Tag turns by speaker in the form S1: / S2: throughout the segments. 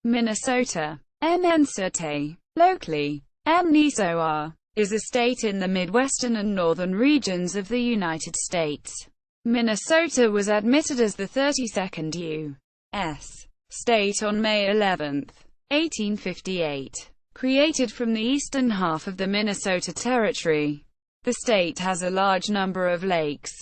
S1: Minnesota. ɛmɪnᵻᴜtɛ. Locally, ɛmɪnᵻᴜ is a state in the midwestern and northern regions of the United States. Minnesota was admitted as the 32nd U.S. state on May 11, 1858. Created from the eastern half of the Minnesota Territory, the state has a large number of lakes,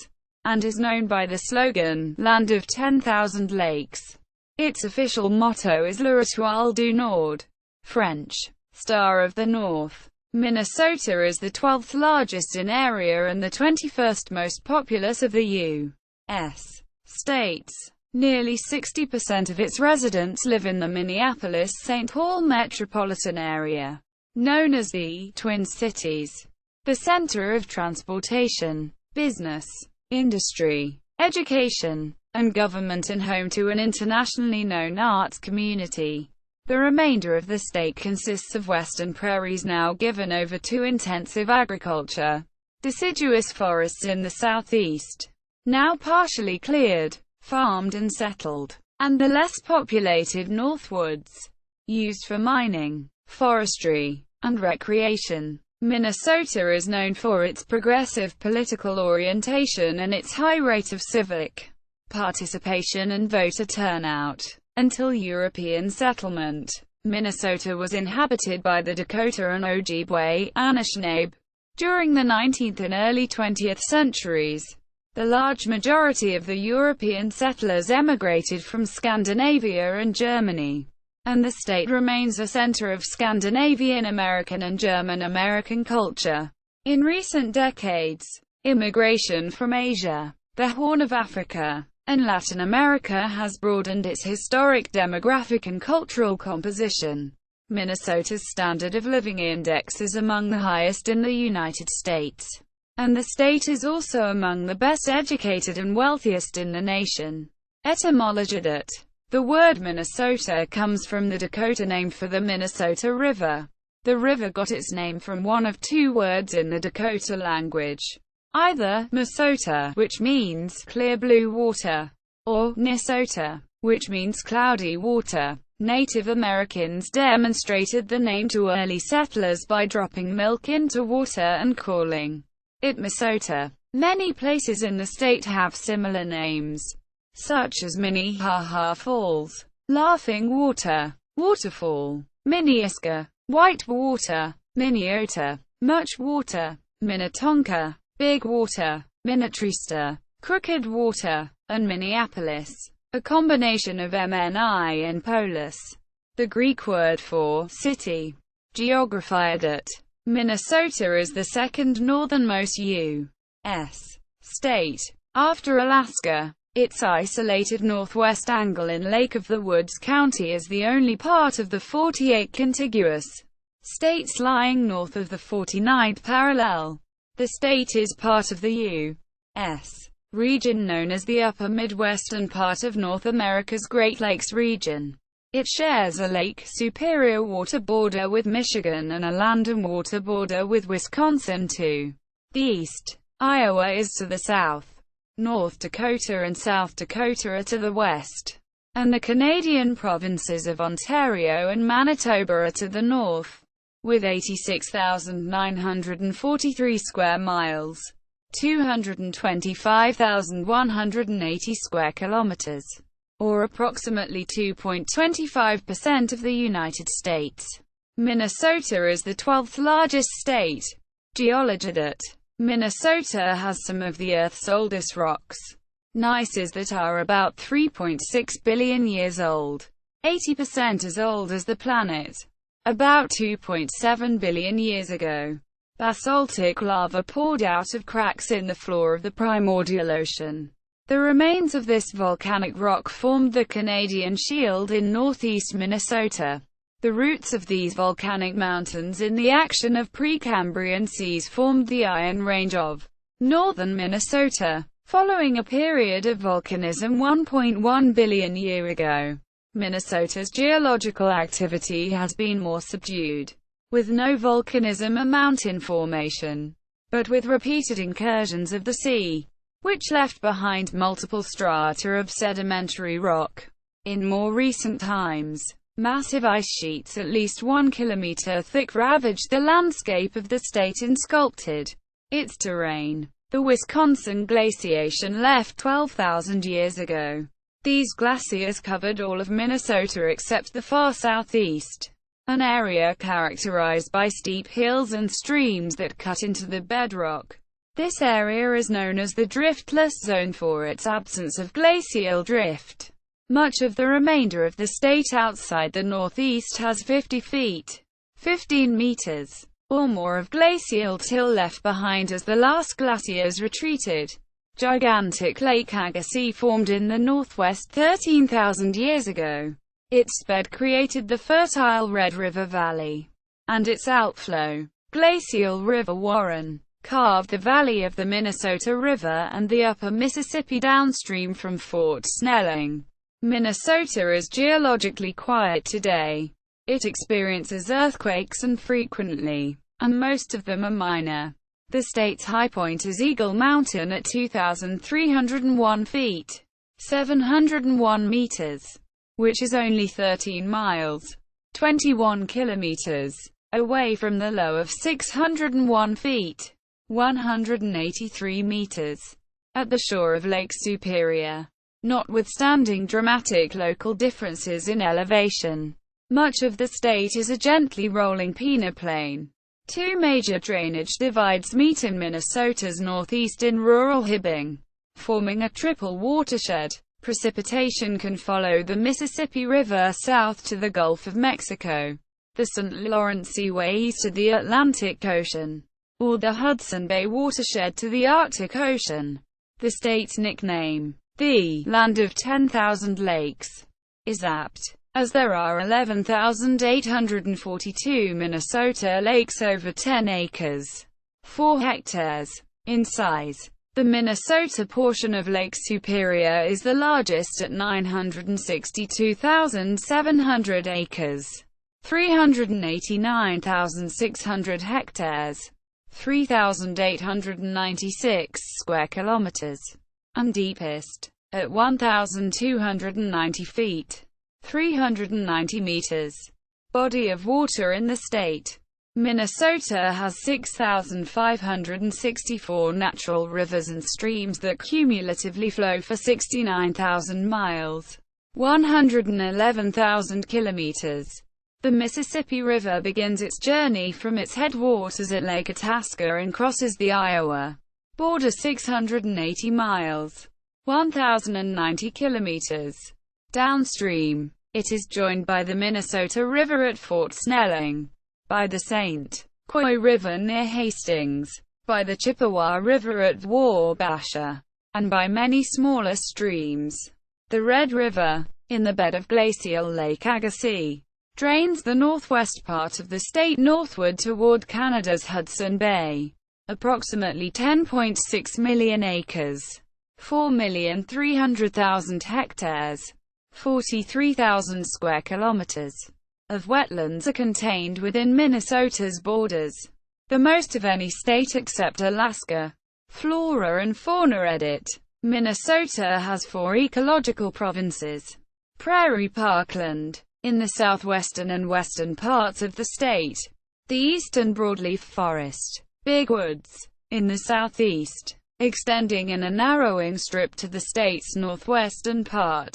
S1: and is known by the slogan, "Land of 10,000 Lakes." Its official motto is "L'Étoile du Nord," French, Star of the North. Minnesota is the 12th largest in area and the 21st most populous of the U.S. states. Nearly 60% of its residents live in the Minneapolis-St. Paul metropolitan area, known as the Twin Cities, the center of transportation, business, industry, education, and government, and home to an internationally known arts community. The remainder of the state consists of western prairies now given over to intensive agriculture, deciduous forests in the southeast, now partially cleared, farmed and settled, and the less populated northwoods, used for mining, forestry, and recreation. Minnesota is known for its progressive political orientation and its high rate of civic participation and voter turnout. Until European settlement, Minnesota was inhabited by the Dakota and Ojibwe, Anishinaabe. During the 19th and early 20th centuries, the large majority of the European settlers emigrated from Scandinavia and Germany, and the state remains a center of Scandinavian American and German American culture. In recent decades, immigration from Asia, the Horn of Africa, and Latin America has broadened its historic demographic and cultural composition. Minnesota's standard of living index is among the highest in the United States, and the state is also among the best educated and wealthiest in the nation. ɛmɪnᵻᴜtɛ. The word Minnesota comes from the Dakota name for the Minnesota River. The river got its name from one of two words in the Dakota language, either ʻmɪnᵻᴜtɛ, which means clear blue water, or ʻnɪsota, which means cloudy water. Native Americans demonstrated the name to early settlers by dropping milk into water and calling it ʻmɪnᵻᴜtɛ. Many places in the state have similar names, such as Minnehaha Falls, Laughing Water, Waterfall, Minneapolis, White Water, Minneota, Much Water, Minnetonka, Big Water, ʻmɪnᵻᴜtɛ, Crooked Water, and Minneapolis, a combination of MNI and polis, the Greek word for city. Geography. Minnesota is the second northernmost U.S. state, after Alaska. Its isolated northwest angle in Lake of the Woods County is the only part of the 48 contiguous states lying north of the 49th parallel. The state is part of the U.S. region known as the Upper Midwestern part of North America's Great Lakes region. It shares a Lake Superior water border with Michigan and a land and water border with Wisconsin to the east. Iowa is to the south. North Dakota and South Dakota are to the west, and the Canadian provinces of Ontario and Manitoba are to the north, with 86,943 square miles, 225,180 square kilometers, or approximately 2.25% of the United States. Minnesota is the 12th largest state. Geology. Minnesota has some of the Earth's oldest rocks, gneisses that are about 3.6 billion years old, 80% as old as the planet. About 2.7 billion years ago, basaltic lava poured out of cracks in the floor of the primordial ocean. The remains of this volcanic rock formed the Canadian Shield in northeast Minnesota. The roots of these volcanic mountains in the action of Precambrian seas formed the Iron Range of northern Minnesota. Following a period of volcanism 1.1 billion years ago, Minnesota's geological activity has been more subdued, with no volcanism or mountain formation, but with repeated incursions of the sea, which left behind multiple strata of sedimentary rock. In more recent times, Massive ice sheets at least 1 kilometer thick ravaged the landscape of the state and sculpted its terrain. The Wisconsin glaciation left 12,000 years ago. These glaciers covered all of Minnesota except the far southeast, an area characterized by steep hills and streams that cut into the bedrock. This area is known as the driftless zone for its absence of glacial drift. Much of the remainder of the state outside the northeast has 50 feet, 15 meters, or more of glacial till left behind as the last glaciers retreated. Gigantic Lake Agassiz formed in the northwest 13,000 years ago. Its bed created the fertile Red River Valley, and its outflow, glacial River Warren, carved the valley of the Minnesota River and the upper Mississippi downstream from Fort Snelling. Minnesota is geologically quiet today. It experiences earthquakes frequently, and most of them are minor. The state's high point is Eagle Mountain at 2,301 feet, 701 meters, which is only 13 miles, 21 kilometers, away from the low of 601 feet, 183 meters, at the shore of Lake Superior. Notwithstanding dramatic local differences in elevation, much of the state is a gently rolling peneplain. Two major drainage divides meet in Minnesota's northeast in rural Hibbing, forming a triple watershed. Precipitation can follow the Mississippi River south to the Gulf of Mexico, the St. Lawrence Seaway east to the Atlantic Ocean, or the Hudson Bay watershed to the Arctic Ocean. The state's nickname, the Land of 10,000 Lakes, is apt, as there are 11,842 Minnesota lakes over 10 acres, 4 hectares, in size. The Minnesota portion of Lake Superior is the largest at 962,700 acres, 389,600 hectares, 3,896 square kilometers, and deepest, at 1,290 feet, 390 meters, body of water in the state. Minnesota has 6,564 natural rivers and streams that cumulatively flow for 69,000 miles, 111,000 kilometers. The Mississippi River begins its journey from its headwaters at Lake Itasca and crosses the Iowa border 680 miles, 1,090 kilometers, downstream. It is joined by the Minnesota River at Fort Snelling, by the St. Croix River near Hastings, by the Chippewa River at Wabasha, and by many smaller streams. The Red River, in the bed of glacial Lake Agassiz, drains the northwest part of the state northward toward Canada's Hudson Bay. Approximately 10.6 million acres, 4,300,000 hectares, 43,000 square kilometers, of wetlands are contained within Minnesota's borders, the most of any state except Alaska. Flora and fauna edit. Minnesota has 4 ecological provinces. Prairie parkland, in the southwestern and western parts of the state. The eastern broadleaf forest, big woods, in the southeast, extending in a narrowing strip to the state's northwestern part,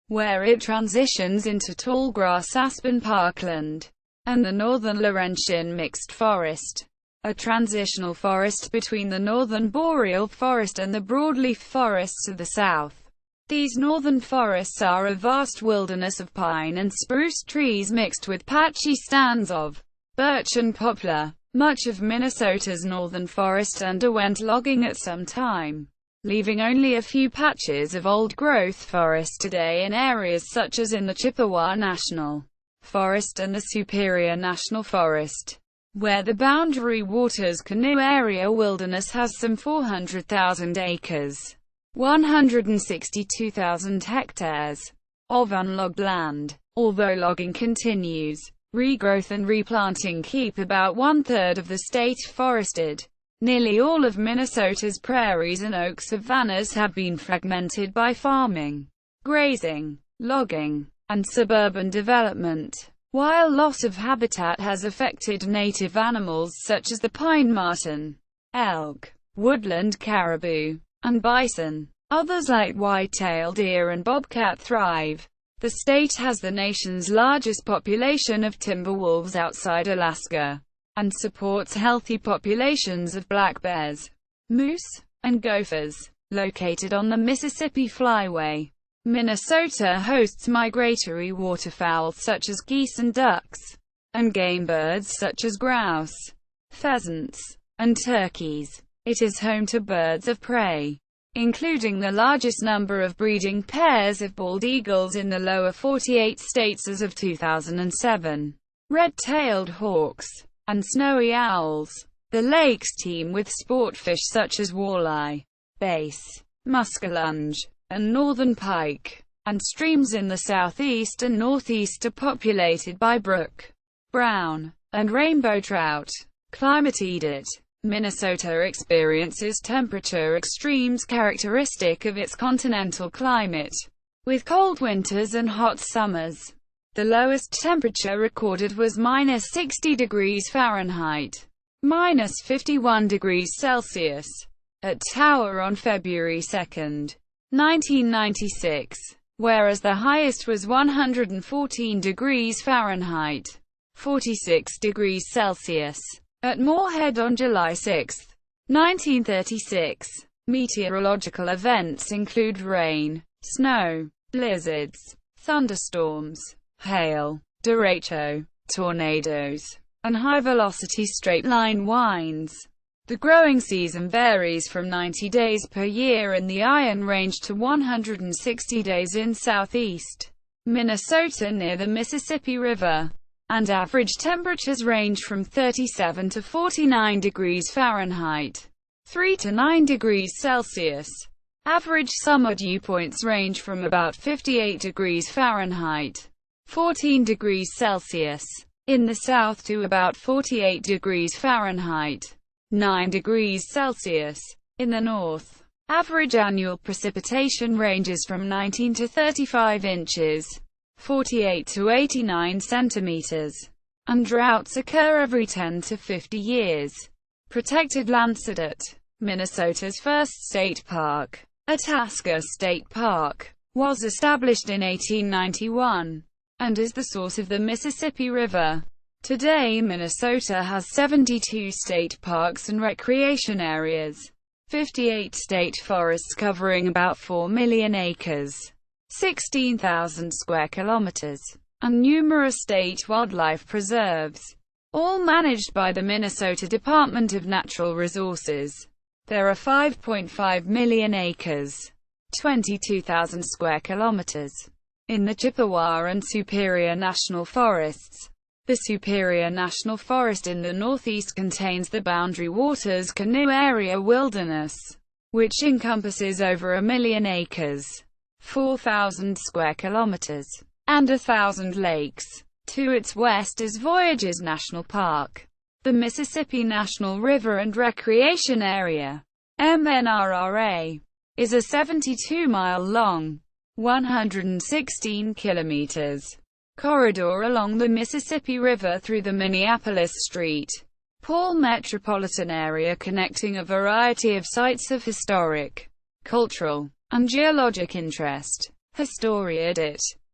S1: where it transitions into tallgrass aspen parkland, and the northern Laurentian mixed forest, a transitional forest between the northern boreal forest and the broadleaf forests to the south. These northern forests are a vast wilderness of pine and spruce trees mixed with patchy stands of birch and poplar. Much of Minnesota's northern forest underwent logging at some time, leaving only a few patches of old-growth forest today in areas such as in the Chippewa National Forest and the Superior National Forest, where the Boundary Waters Canoe Area Wilderness has some 400,000 acres, 162,000 hectares, of unlogged land. Although logging continues, regrowth and replanting keep about one-third of the state forested. Nearly all of Minnesota's prairies and oak savannas have been fragmented by farming, grazing, logging, and suburban development, while loss of habitat has affected native animals such as the pine marten, elk, woodland caribou, and bison. Others like white-tailed deer and bobcat thrive. The state has the nation's largest population of timber wolves outside Alaska, and supports healthy populations of black bears, moose, and gophers. Located on the Mississippi Flyway, Minnesota hosts migratory waterfowl such as geese and ducks, and game birds such as grouse, pheasants, and turkeys. It is home to birds of prey, including the largest number of breeding pairs of bald eagles in the lower 48 states as of 2007, red-tailed hawks, and snowy owls. The lakes teem with sportfish such as walleye, bass, muskellunge, and northern pike, and streams in the southeast and northeast are populated by brook, brown, and rainbow trout. Climated. Minnesota experiences temperature extremes characteristic of its continental climate, with cold winters and hot summers. The lowest temperature recorded was -60 degrees Fahrenheit, -51 degrees Celsius, at Tower on February 2, 1996, whereas the highest was 114 degrees Fahrenheit, 46 degrees Celsius, at Moorhead on July 6, 1936. Meteorological events include rain, snow, blizzards, thunderstorms, hail, derecho, tornadoes, and high-velocity straight-line winds. The growing season varies from 90 days per year in the Iron Range to 160 days in southeast Minnesota near the Mississippi River, and average temperatures range from 37 to 49 degrees Fahrenheit, 3 to 9 degrees Celsius. Average summer dew points range from about 58 degrees Fahrenheit, 14 degrees Celsius, in the south to about 48 degrees Fahrenheit, 9 degrees Celsius, in the north. Average annual precipitation ranges from 19 to 35 inches, 48 to 89 centimeters, and droughts occur every 10 to 50 years. Protected Landscape. Minnesota's first state park, Itasca State Park, was established in 1891, and is the source of the Mississippi River. Today Minnesota has 72 state parks and recreation areas, 58 state forests covering about 4 million acres, 16,000 square kilometers, and numerous state wildlife preserves, all managed by the Minnesota Department of Natural Resources. There are 5.5 million acres, 22,000 square kilometers, in the Chippewa and Superior National Forests. The Superior National Forest in the northeast contains the Boundary Waters Canoe Area Wilderness, which encompasses over 1 million acres, 4,000 square kilometers, and 1,000 lakes. To its west is Voyageurs National Park, the Mississippi National River and Recreation Area, MNRRA, is a 72-mile-long, 116 kilometers, corridor along the Mississippi River through the Minneapolis St. Paul metropolitan area connecting a variety of sites of historic, cultural, and geologic interest. Historied.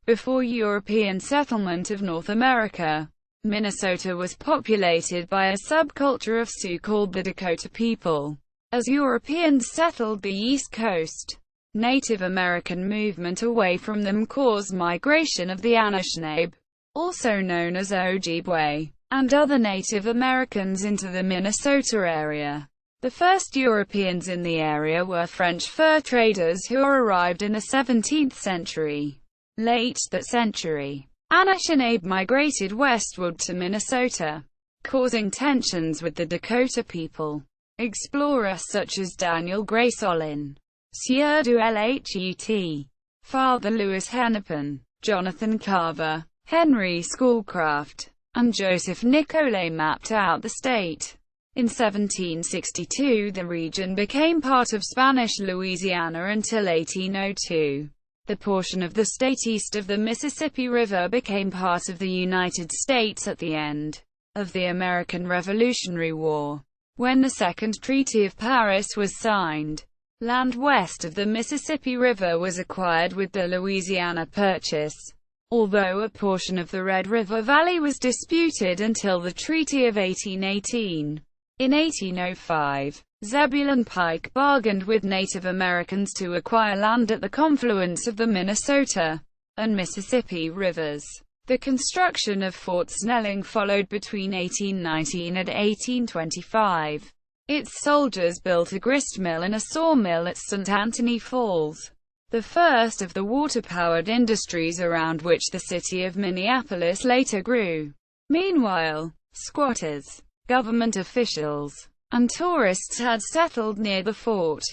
S1: Before European settlement of North America, Minnesota was populated by a subculture of Sioux called the Dakota people. As Europeans settled the East Coast, Native American movement away from them caused migration of the Anishinaabe, also known as Ojibwe, and other Native Americans into the Minnesota area. The first Europeans in the area were French fur traders who arrived in the 17th century. Late that century, Anishinaabe migrated westward to Minnesota, causing tensions with the Dakota people. Explorers such as Daniel Gray Solin, Sieur du Lhut, Father Louis Hennepin, Jonathan Carver, Henry Schoolcraft, and Joseph Nicolet mapped out the state. In 1762 the region became part of Spanish Louisiana until 1802. The portion of the state east of the Mississippi River became part of the United States at the end of the American Revolutionary War, when the Second Treaty of Paris was signed. Land west of the Mississippi River was acquired with the Louisiana Purchase, although a portion of the Red River Valley was disputed until the Treaty of 1818. In 1805, Zebulon Pike bargained with Native Americans to acquire land at the confluence of the Minnesota and Mississippi rivers. The construction of Fort Snelling followed between 1819 and 1825. Its soldiers built a gristmill and a sawmill at St. Anthony Falls, the first of the water-powered industries around which the city of Minneapolis later grew. Meanwhile, squatters, government officials, and tourists had settled near the fort.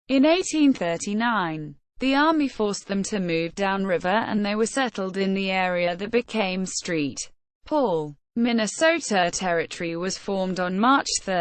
S1: In 1839, the army forced them to move downriver and they were settled in the area that became St. Paul. Minnesota Territory was formed on March 3,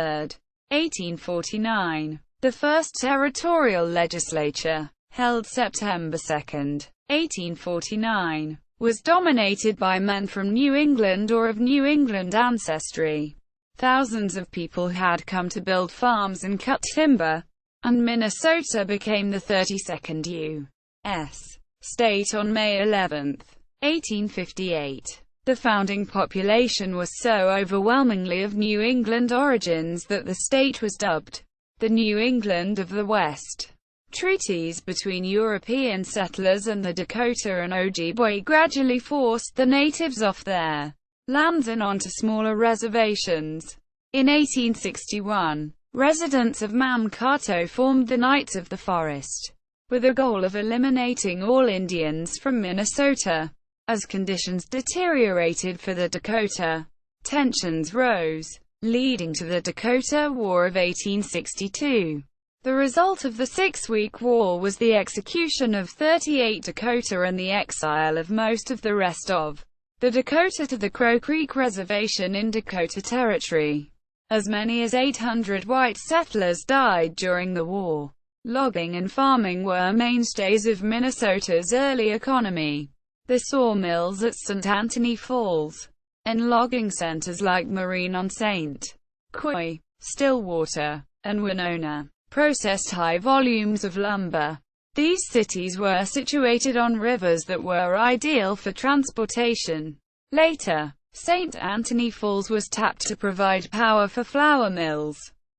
S1: 1849. The first territorial legislature, held September 2, 1849, was dominated by men from New England or of New England ancestry. Thousands of people had come to build farms and cut timber, and Minnesota became the 32nd U.S. state on May 11, 1858. The founding population was so overwhelmingly of New England origins that the state was dubbed the New England of the West. Treaties between European settlers and the Dakota and Ojibwe gradually forced the natives off their lands and onto smaller reservations. In 1861, residents of Mankato formed the Knights of the Forest, with a goal of eliminating all Indians from Minnesota. As conditions deteriorated for the Dakota, tensions rose, leading to the Dakota War of 1862. The result of the Six-Week War was the execution of 38 Dakota and the exile of most of the rest of the Dakota to the Crow Creek Reservation in Dakota Territory. As many as 800 white settlers died during the war. Logging and farming were mainstays of Minnesota's early economy. The sawmills at St. Anthony Falls, and logging centers like Marine on St. Croix, Stillwater, and Winona, processed high volumes of lumber. These cities were situated on rivers that were ideal for transportation. Later, St. Anthony Falls was tapped to provide power for flour mills.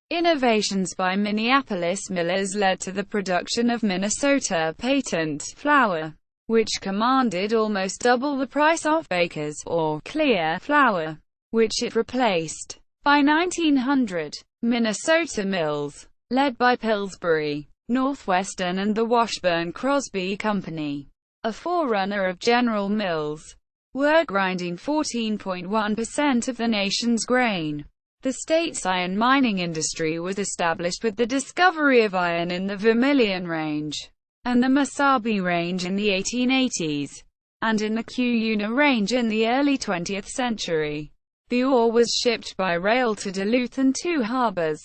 S1: Innovations by Minneapolis millers led to the production of Minnesota patent flour, which commanded almost double the price of Baker's, or clear flour, which it replaced. By 1900, Minnesota mills, led by Pillsbury, Northwestern and the Washburn-Crosby Company, a forerunner of General Mills, were grinding 14.1% of the nation's grain. The state's iron mining industry was established with the discovery of iron in the Vermilion Range and the Mesabi Range in the 1880s, and in the Cuyuna Range in the early 20th century. The ore was shipped by rail to Duluth and two harbors,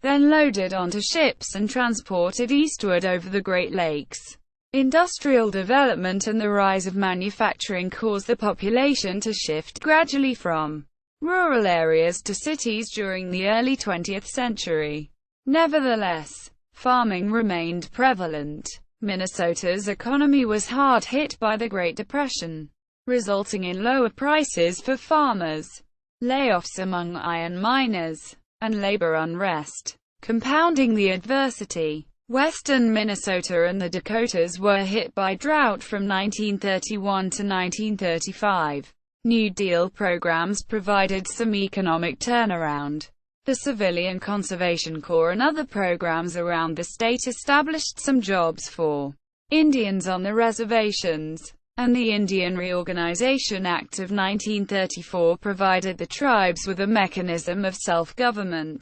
S1: then loaded onto ships and transported eastward over the Great Lakes. Industrial development and the rise of manufacturing caused the population to shift gradually from rural areas to cities during the early 20th century. Nevertheless, farming remained prevalent. Minnesota's economy was hard hit by the Great Depression, resulting in lower prices for farmers, layoffs among iron miners, and labor unrest. Compounding the adversity, western Minnesota and the Dakotas were hit by drought from 1931 to 1935. New Deal programs provided some economic turnaround. The Civilian Conservation Corps and other programs around the state established some jobs for Indians on the reservations, and the Indian Reorganization Act of 1934 provided the tribes with a mechanism of self-government.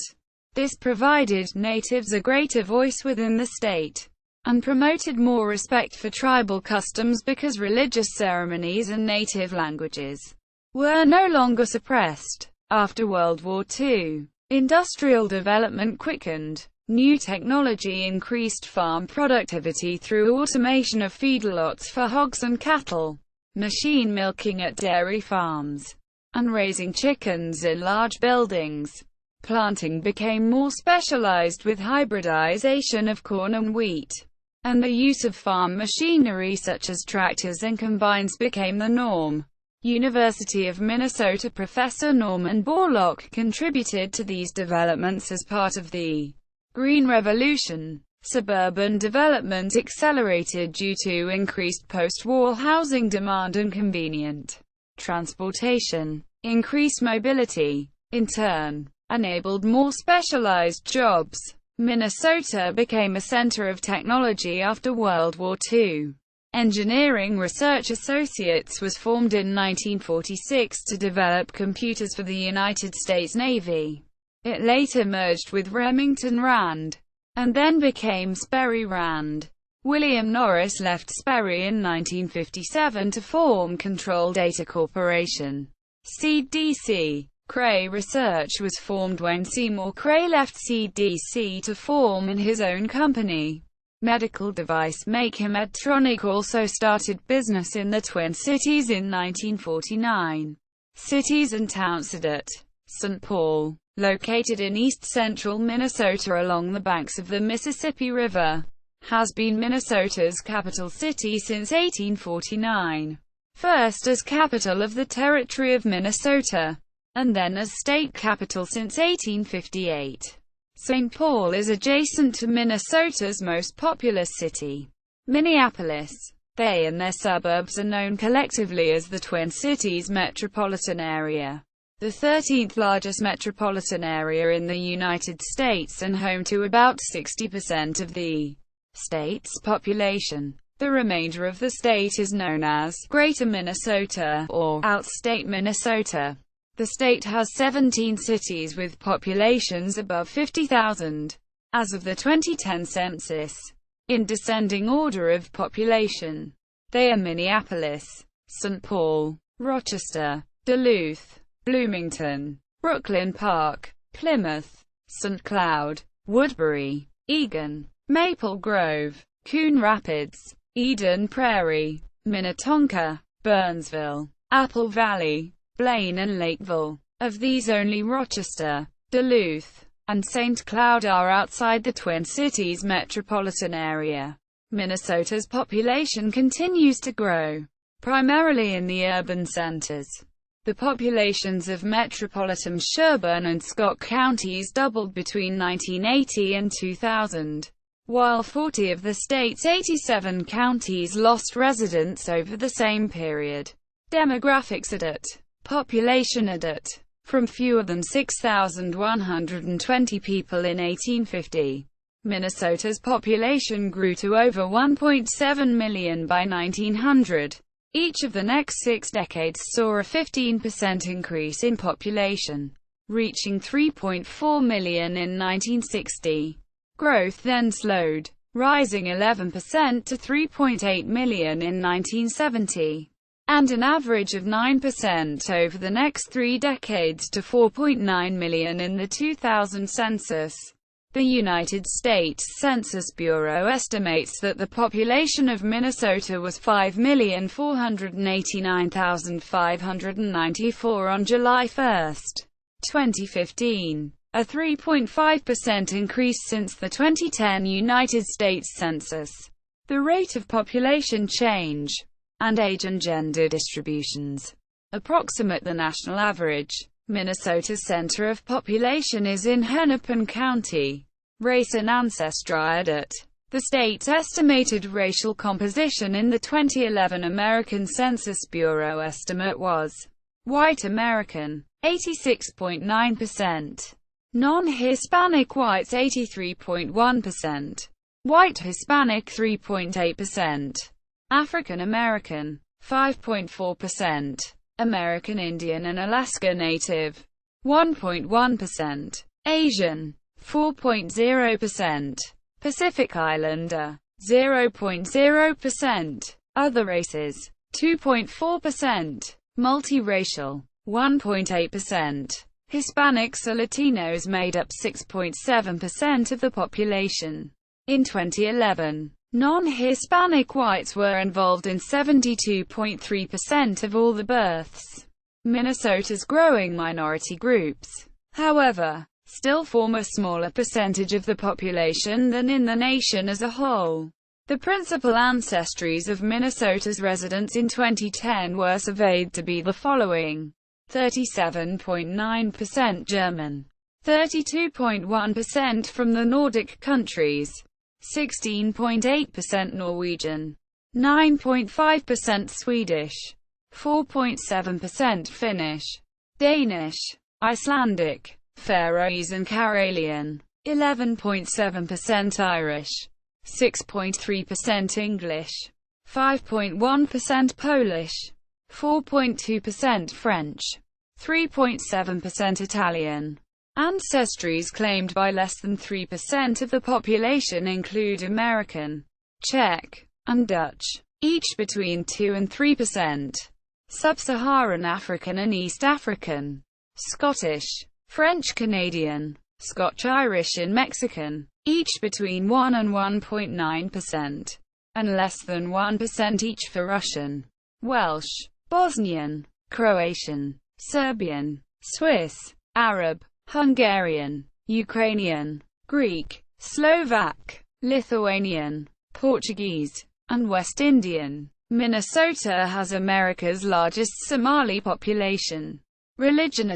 S1: This provided natives a greater voice within the state, and promoted more respect for tribal customs because religious ceremonies and native languages were no longer suppressed. After World War II, industrial development quickened. New technology increased farm productivity through automation of feedlots for hogs and cattle, machine milking at dairy farms, and raising chickens in large buildings. Planting became more specialized with hybridization of corn and wheat, and the use of farm machinery such as tractors and combines became the norm. University of Minnesota professor Norman Borlaug contributed to these developments as part of the Green Revolution. Suburban development accelerated due to increased post-war housing demand and convenient transportation. Increased mobility, in turn, enabled more specialized jobs. Minnesota became a center of technology after World War II. Engineering Research Associates was formed in 1946 to develop computers for the United States Navy. It later merged with Remington Rand, and then became Sperry Rand. William Norris left Sperry in 1957 to form Control Data Corporation, CDC. Cray Research was formed when Seymour Cray left CDC to form his own company. Medical device maker Medtronic also started business in the Twin Cities in 1949. Cities and towns. St. Paul, located in east-central Minnesota along the banks of the Mississippi River, has been Minnesota's capital city since 1849. First as capital of the Territory of Minnesota, and then as state capital since 1858. St. Paul is adjacent to Minnesota's most populous city, Minneapolis. They and their suburbs are known collectively as the Twin Cities metropolitan area, the 13th largest metropolitan area in the United States and home to about 60% of the state's population. The remainder of the state is known as Greater Minnesota, or Outstate Minnesota. The state has 17 cities with populations above 50,000, as of the 2010 census. In descending order of population, they are Minneapolis, St. Paul, Rochester, Duluth, Bloomington, Brooklyn Park, Plymouth, St. Cloud, Woodbury, Eagan, Maple Grove, Coon Rapids, Eden Prairie, Minnetonka, Burnsville, Apple Valley, Blaine and Lakeville. Of these, only Rochester, Duluth, and St. Cloud are outside the Twin Cities metropolitan area. Minnesota's population continues to grow, primarily in the urban centers. The populations of metropolitan Sherburne and Scott counties doubled between 1980 and 2000, while 40 of the state's 87 counties lost residents over the same period. Demographics. Population. From fewer than 6,120 people in 1850, Minnesota's population grew to over 1.7 million by 1900. Each of the next 6 decades saw a 15% increase in population, reaching 3.4 million in 1960. Growth then slowed, rising 11% to 3.8 million in 1970. And an average of 9% over the next 3 decades to 4.9 million in the 2000 census. The United States Census Bureau estimates that the population of Minnesota was 5,489,594 on July 1, 2015, a 3.5% increase since the 2010 United States Census. The rate of population change and age and gender distributions approximate the national average. Minnesota's center of population is in Hennepin County. Race and ancestry. The state's estimated racial composition in the 2011 American Census Bureau estimate was white American, 86.9%, non-Hispanic whites 83.1%, white Hispanic 3.8%, African American 5.4%, American Indian and Alaska Native 1.1%, Asian 4.0%, Pacific Islander 0.0%, other races 2.4%, multiracial 1.8%, Hispanics or Latinos made up 6.7% of the population. In 2011, non-Hispanic whites were involved in 72.3% of all the births. Minnesota's growing minority groups, however, still form a smaller percentage of the population than in the nation as a whole. The principal ancestries of Minnesota's residents in 2010 were surveyed to be the following: 37.9% German, 32.1% from the Nordic countries, 16.8% Norwegian, 9.5% Swedish, 4.7% Finnish, Danish, Icelandic, Faroese and Karelian, 11.7% Irish, 6.3% English, 5.1% Polish, 4.2% French, 3.7% Italian. Ancestries claimed by less than 3% of the population include American, Czech, and Dutch, each between 2 and 3%. Sub-Saharan African and East African, Scottish, French-Canadian, Scotch-Irish and Mexican, each between 1 and 1.9%, and less than 1% each for Russian, Welsh, Bosnian, Croatian, Serbian, Swiss, Arab, Hungarian, Ukrainian, Greek, Slovak, Lithuanian, Portuguese, and West Indian. Minnesota has America's largest Somali population. Religion.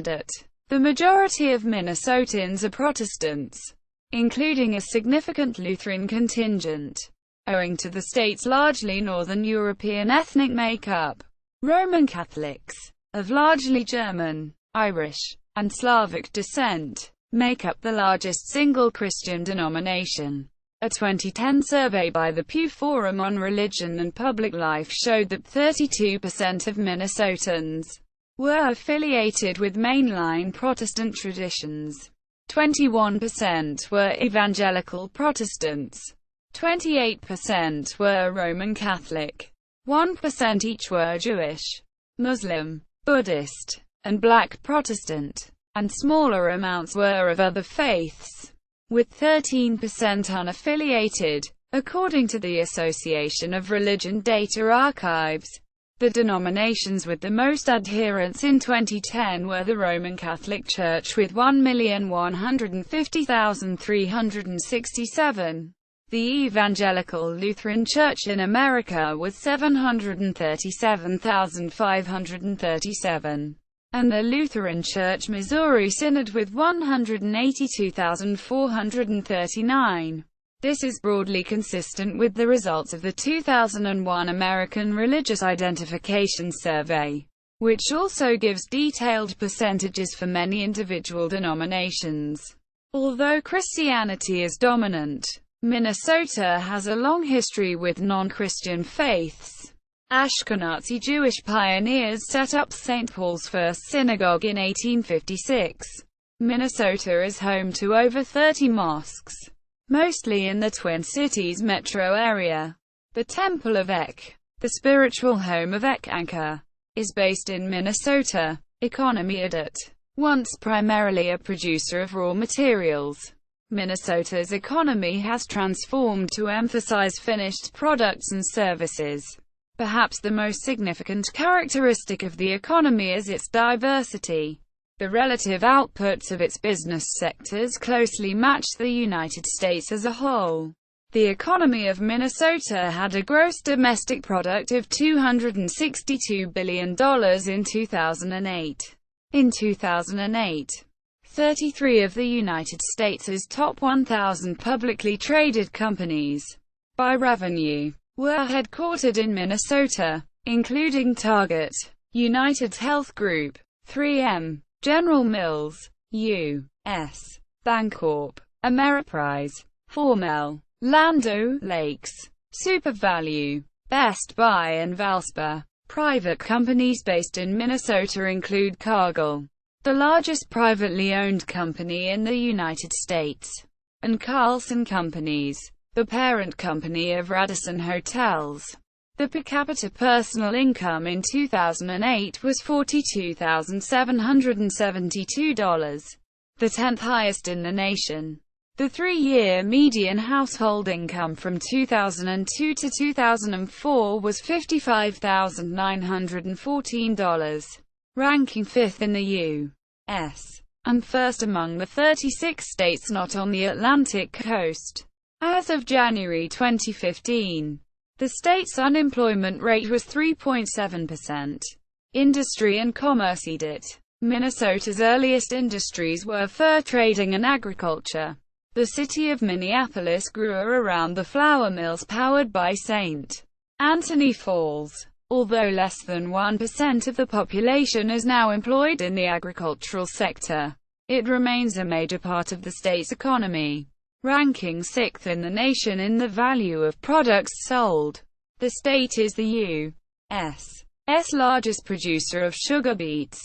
S1: The majority of Minnesotans are Protestants, including a significant Lutheran contingent, owing to the state's largely Northern European ethnic makeup. Roman Catholics, of largely German, Irish, and Slavic descent, make up the largest single Christian denomination. A 2010 survey by the Pew Forum on Religion and Public Life showed that 32% of Minnesotans were affiliated with mainline Protestant traditions. 21% were evangelical Protestants. 28% were Roman Catholic. 1% each were Jewish, Muslim, Buddhist, and Black Protestant, and smaller amounts were of other faiths, with 13% unaffiliated, according to the Association of Religion Data Archives. The denominations with the most adherents in 2010 were the Roman Catholic Church with 1,150,367, the Evangelical Lutheran Church in America with 737,537, and the Lutheran Church Missouri Synod with 182,439. This is broadly consistent with the results of the 2001 American Religious Identification Survey, which also gives detailed percentages for many individual denominations. Although Christianity is dominant, Minnesota has a long history with non-Christian faiths. Ashkenazi Jewish pioneers set up St. Paul's First Synagogue in 1856. Minnesota is home to over 30 mosques, mostly in the Twin Cities metro area. The Temple of Ek, the spiritual home of Ek Anchor, is based in Minnesota. Economy. Once primarily a producer of raw materials, Minnesota's economy has transformed to emphasize finished products and services. Perhaps the most significant characteristic of the economy is its diversity. The relative outputs of its business sectors closely match the United States as a whole. The economy of Minnesota had a gross domestic product of $262 billion in 2008. In 2008, 33 of the United States' top 1,000 publicly traded companies, by revenue, were headquartered in Minnesota, including Target, United Health Group, 3M, General Mills, U.S. Bancorp, Ameriprise, Hormel, Land O'Lakes, SuperValu, Best Buy and Valspar. Private companies based in Minnesota include Cargill, the largest privately owned company in the United States, and Carlson Companies, the parent company of Radisson Hotels. The per capita personal income in 2008 was $42,772, the 10th highest in the nation. The three-year median household income from 2002 to 2004 was $55,914, ranking 5th in the U.S. and first among the 36 states not on the Atlantic coast. As of January 2015, the state's unemployment rate was 3.7%. Industry and commerce it. Minnesota's earliest industries were fur trading and agriculture. The city of Minneapolis grew around the flour mills powered by St. Anthony Falls. Although less than 1% of the population is now employed in the agricultural sector, it remains a major part of the state's economy, ranking 6th in the nation in the value of products sold. The state is the U.S.'s largest producer of sugar beets,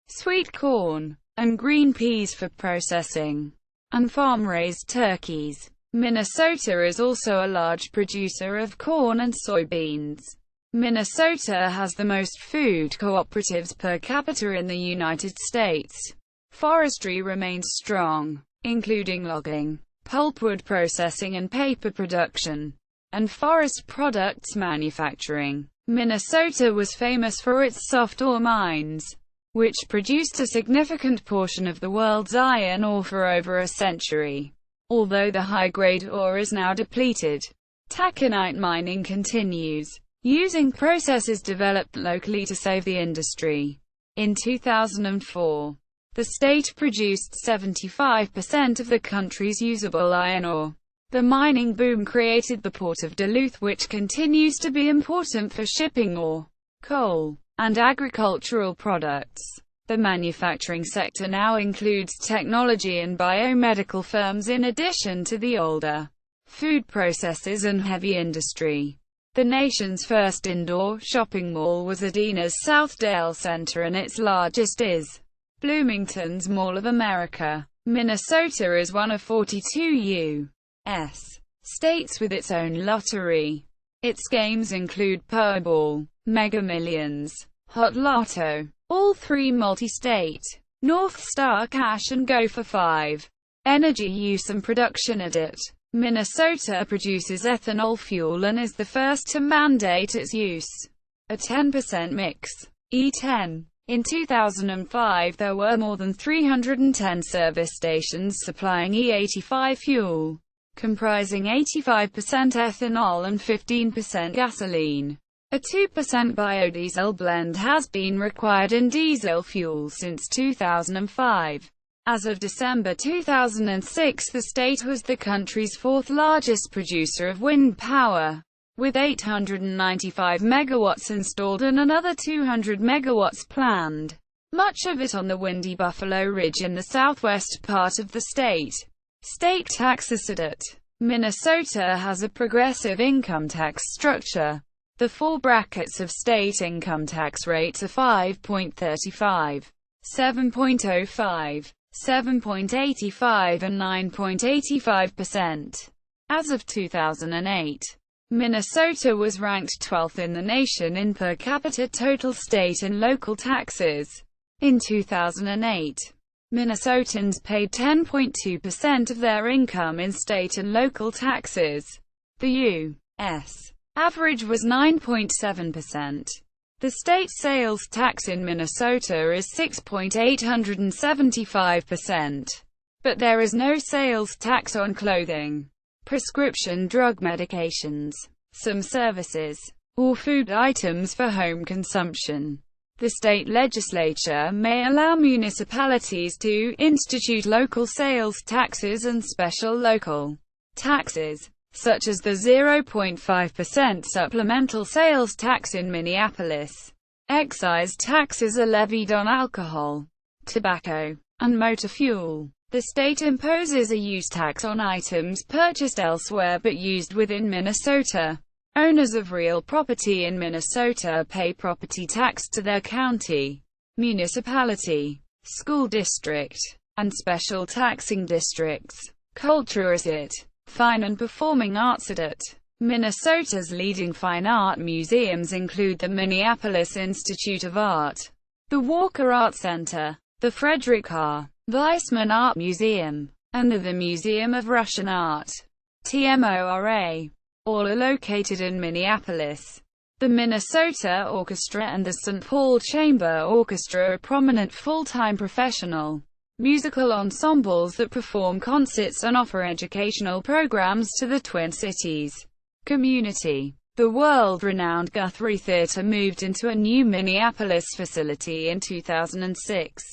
S1: sweet corn, and green peas for processing, and farm-raised turkeys. Minnesota is also a large producer of corn and soybeans. Minnesota has the most food cooperatives per capita in the United States. Forestry remains strong, including logging, pulpwood processing and paper production, and forest products manufacturing. Minnesota was famous for its soft ore mines, which produced a significant portion of the world's iron ore for over a century. Although the high-grade ore is now depleted, taconite mining continues, using processes developed locally to save the industry. In 2004, the state produced 75% of the country's usable iron ore. The mining boom created the port of Duluth, which continues to be important for shipping ore, coal, and agricultural products. The manufacturing sector now includes technology and biomedical firms in addition to the older food processors and heavy industry. The nation's first indoor shopping mall was Adina's Southdale Center, and its largest is Bloomington's Mall of America. Minnesota is one of 42 U.S. states with its own lottery. Its games include Powerball, Mega Millions, Hot Lotto, all three multi-state, North Star Cash and Go for 5. Energy use and production it. Minnesota produces ethanol fuel and is the first to mandate its use. A 10% mix, E10. In 2005 there were more than 310 service stations supplying E85 fuel, comprising 85% ethanol and 15% gasoline. A 2% biodiesel blend has been required in diesel fuel since 2005. As of December 2006, the state was the country's fourth largest producer of wind power, with 895 megawatts installed and another 200 megawatts planned, much of it on the windy Buffalo Ridge in the southwest part of the state. State taxes it. Minnesota has a progressive income tax structure. The four brackets of state income tax rates are 5.35, 7.05, 7.85 and 9.85%. As of 2008, Minnesota was ranked 12th in the nation in per capita total state and local taxes. In 2008, Minnesotans paid 10.2% of their income in state and local taxes. The U.S. average was 9.7%. The state sales tax in Minnesota is 6.875%. But there is no sales tax on clothing, prescription drug medications, some services, or food items for home consumption. The state legislature may allow municipalities to institute local sales taxes and special local taxes, such as the 0.5% supplemental sales tax in Minneapolis. Excise taxes are levied on alcohol, tobacco, and motor fuel. The state imposes a use tax on items purchased elsewhere but used within Minnesota. Owners of real property in Minnesota pay property tax to their county, municipality, school district, and special taxing districts. Culture it. Fine and performing arts it. Minnesota's leading fine art museums include the Minneapolis Institute of Art, the Walker Art Center, the Frederick R. Weissman Art Museum, and the Museum of Russian Art, TMORA. All are located in Minneapolis. The Minnesota Orchestra and the St. Paul Chamber Orchestra are prominent full-time professional musical ensembles that perform concerts and offer educational programs to the Twin Cities community. The world-renowned Guthrie Theater moved into a new Minneapolis facility in 2006,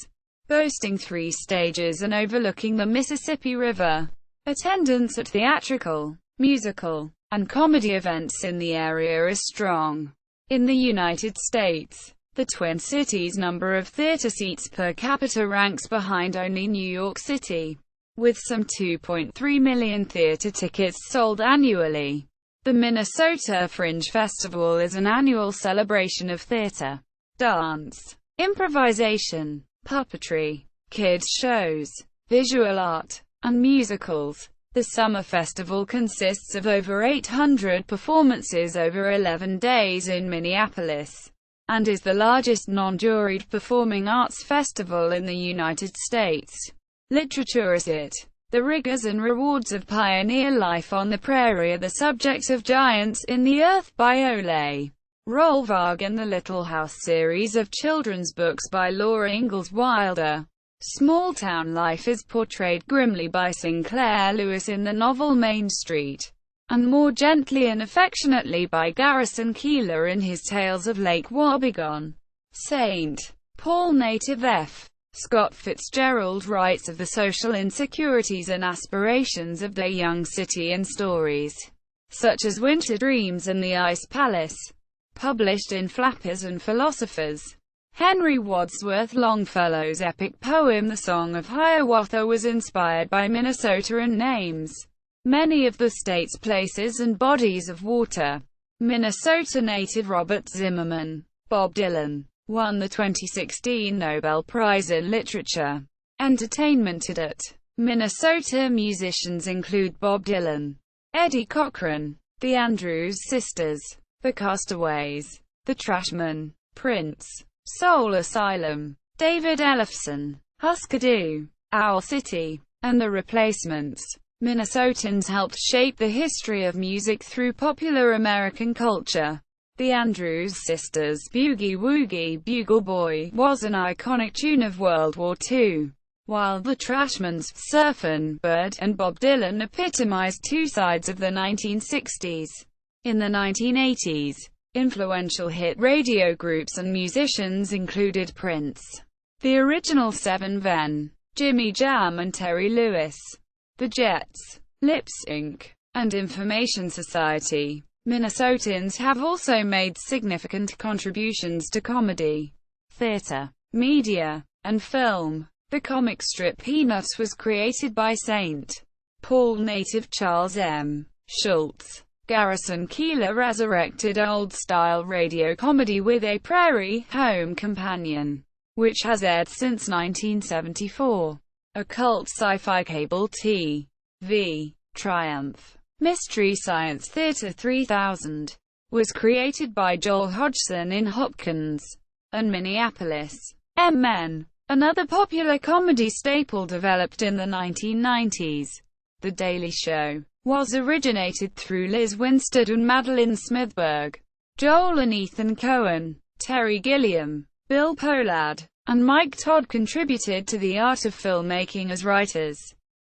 S1: boasting 3 stages and overlooking the Mississippi River. Attendance at theatrical, musical, and comedy events in the area is strong. In the United States, the Twin Cities' number of theater seats per capita ranks behind only New York City, with some 2.3 million theater tickets sold annually. The Minnesota Fringe Festival is an annual celebration of theater, dance, improvisation, puppetry, kids' shows, visual art, and musicals. The summer festival consists of over 800 performances over 11 days in Minneapolis, and is the largest non-juried performing arts festival in the United States. Literature is it. The rigors and rewards of pioneer life on the prairie are the subject of Giants in the Earth by Ole Rolvag and the Little House series of children's books by Laura Ingalls Wilder. Small-town life is portrayed grimly by Sinclair Lewis in the novel Main Street, and more gently and affectionately by Garrison Keillor in his Tales of Lake Wobegon. St. Paul native F. Scott Fitzgerald writes of the social insecurities and aspirations of their young city in stories such as Winter Dreams and The Ice Palace, published in Flappers and Philosophers. Henry Wadsworth Longfellow's epic poem The Song of Hiawatha was inspired by Minnesota and names many of the state's places and bodies of water. Minnesota native Robert Zimmerman, Bob Dylan, won the 2016 Nobel Prize in Literature. Entertainment at Minnesota musicians include Bob Dylan, Eddie Cochran, the Andrews Sisters, the Castaways, the Trashmen, Prince, Soul Asylum, David Ellefson, Husker Du, Owl City, and The Replacements. Minnesotans helped shape the history of music through popular American culture. The Andrews Sisters' Boogie Woogie Bugle Boy was an iconic tune of World War II, while the Trashmen's Surfin' Bird and Bob Dylan epitomized 2 sides of the 1960s. In the 1980s, influential hit radio groups and musicians included Prince, the original Seven Ven, Jimmy Jam and Terry Lewis, the Jets, Lips Inc., and Information Society. Minnesotans have also made significant contributions to comedy, theater, media, and film. The comic strip Peanuts was created by St. Paul native Charles M. Schultz. Garrison Keillor resurrected old-style radio comedy with A Prairie Home Companion, which has aired since 1974. A cult sci-fi cable TV, Triumph Mystery Science Theater 3000, was created by Joel Hodgson in Hopkins and Minneapolis. Men, another popular comedy staple developed in the 1990s. The Daily Show was originated through Liz Winstead and Madeline Smithberg. Joel and Ethan Cohen, Terry Gilliam, Bill Pohlad, and Mike Todd contributed to the art of filmmaking as writers,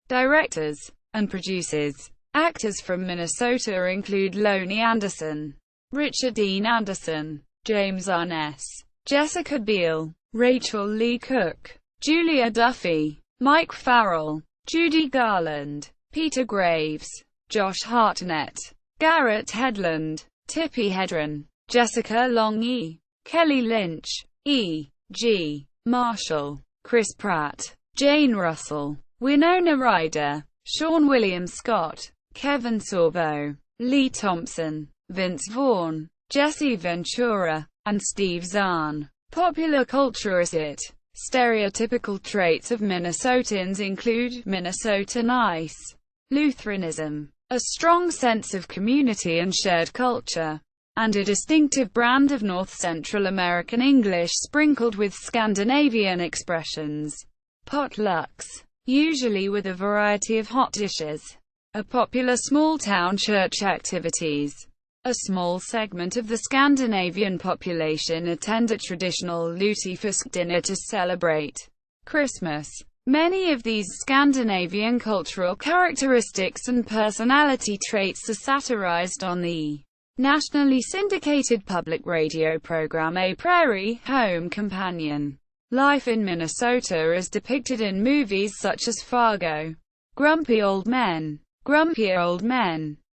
S1: directors, and producers. Actors from Minnesota include Lonnie Anderson, Richard Dean Anderson, James Arness, Jessica Biel, Rachel Lee Cook, Julia Duffy, Mike Farrell, Judy Garland, Peter Graves, Josh Hartnett, Garrett Hedlund, Tippi Hedren, Jessica Long E. Kelly Lynch, E. G. Marshall, Chris Pratt, Jane Russell, Winona Ryder, Sean William Scott, Kevin Sorbo, Lee Thompson, Vince Vaughn, Jesse Ventura, and Steve Zahn. Popular culture is it. Stereotypical traits of Minnesotans include Minnesota nice, Lutheranism, a strong sense of community and shared culture, and a distinctive brand of North Central American English sprinkled with Scandinavian expressions. Potlucks, usually with a variety of hot dishes, are popular small-town church activities. A small segment of the Scandinavian population attend a traditional lutefisk dinner to celebrate Christmas. Many of these Scandinavian cultural characteristics and personality traits are satirized on the nationally syndicated public radio program A Prairie, Home Companion. Life in Minnesota is depicted in movies such as Fargo, Grumpy Old Men,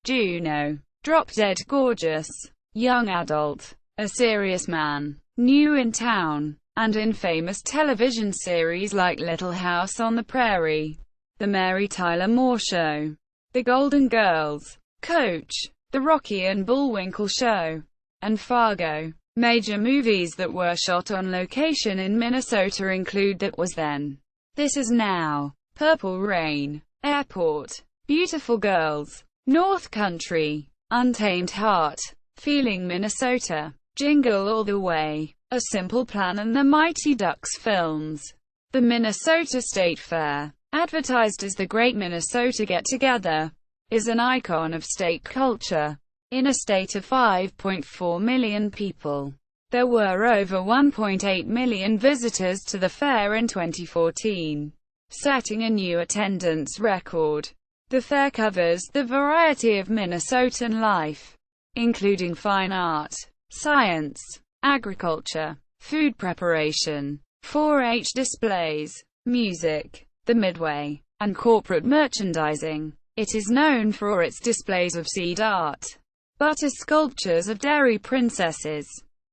S1: Juno, Drop Dead Gorgeous, Young Adult, A Serious Man, New in Town, and in famous television series like Little House on the Prairie, The Mary Tyler Moore Show, The Golden Girls, Coach, The Rocky and Bullwinkle Show, and Fargo. Major movies that were shot on location in Minnesota include That Was Then, This Is Now, Purple Rain, Airport, Beautiful Girls, North Country, Untamed Heart, Feeling Minnesota, Jingle All the Way, A Simple Plan, and the Mighty Ducks films. The Minnesota State Fair, advertised as the Great Minnesota Get-Together, is an icon of state culture. In a state of 5.4 million people, there were over 1.8 million visitors to the fair in 2014, setting a new attendance record. The fair covers the variety of Minnesotan life, including fine art, science, agriculture, food preparation, 4-H displays, music, the Midway, and corporate merchandising. It is known for its displays of seed art, butter sculptures of dairy princesses,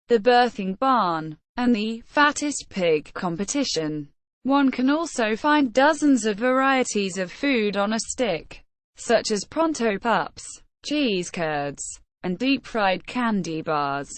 S1: the birthing barn, and the fattest pig competition. One can also find dozens of varieties of food on a stick, such as pronto pups, cheese curds, and deep-fried candy bars.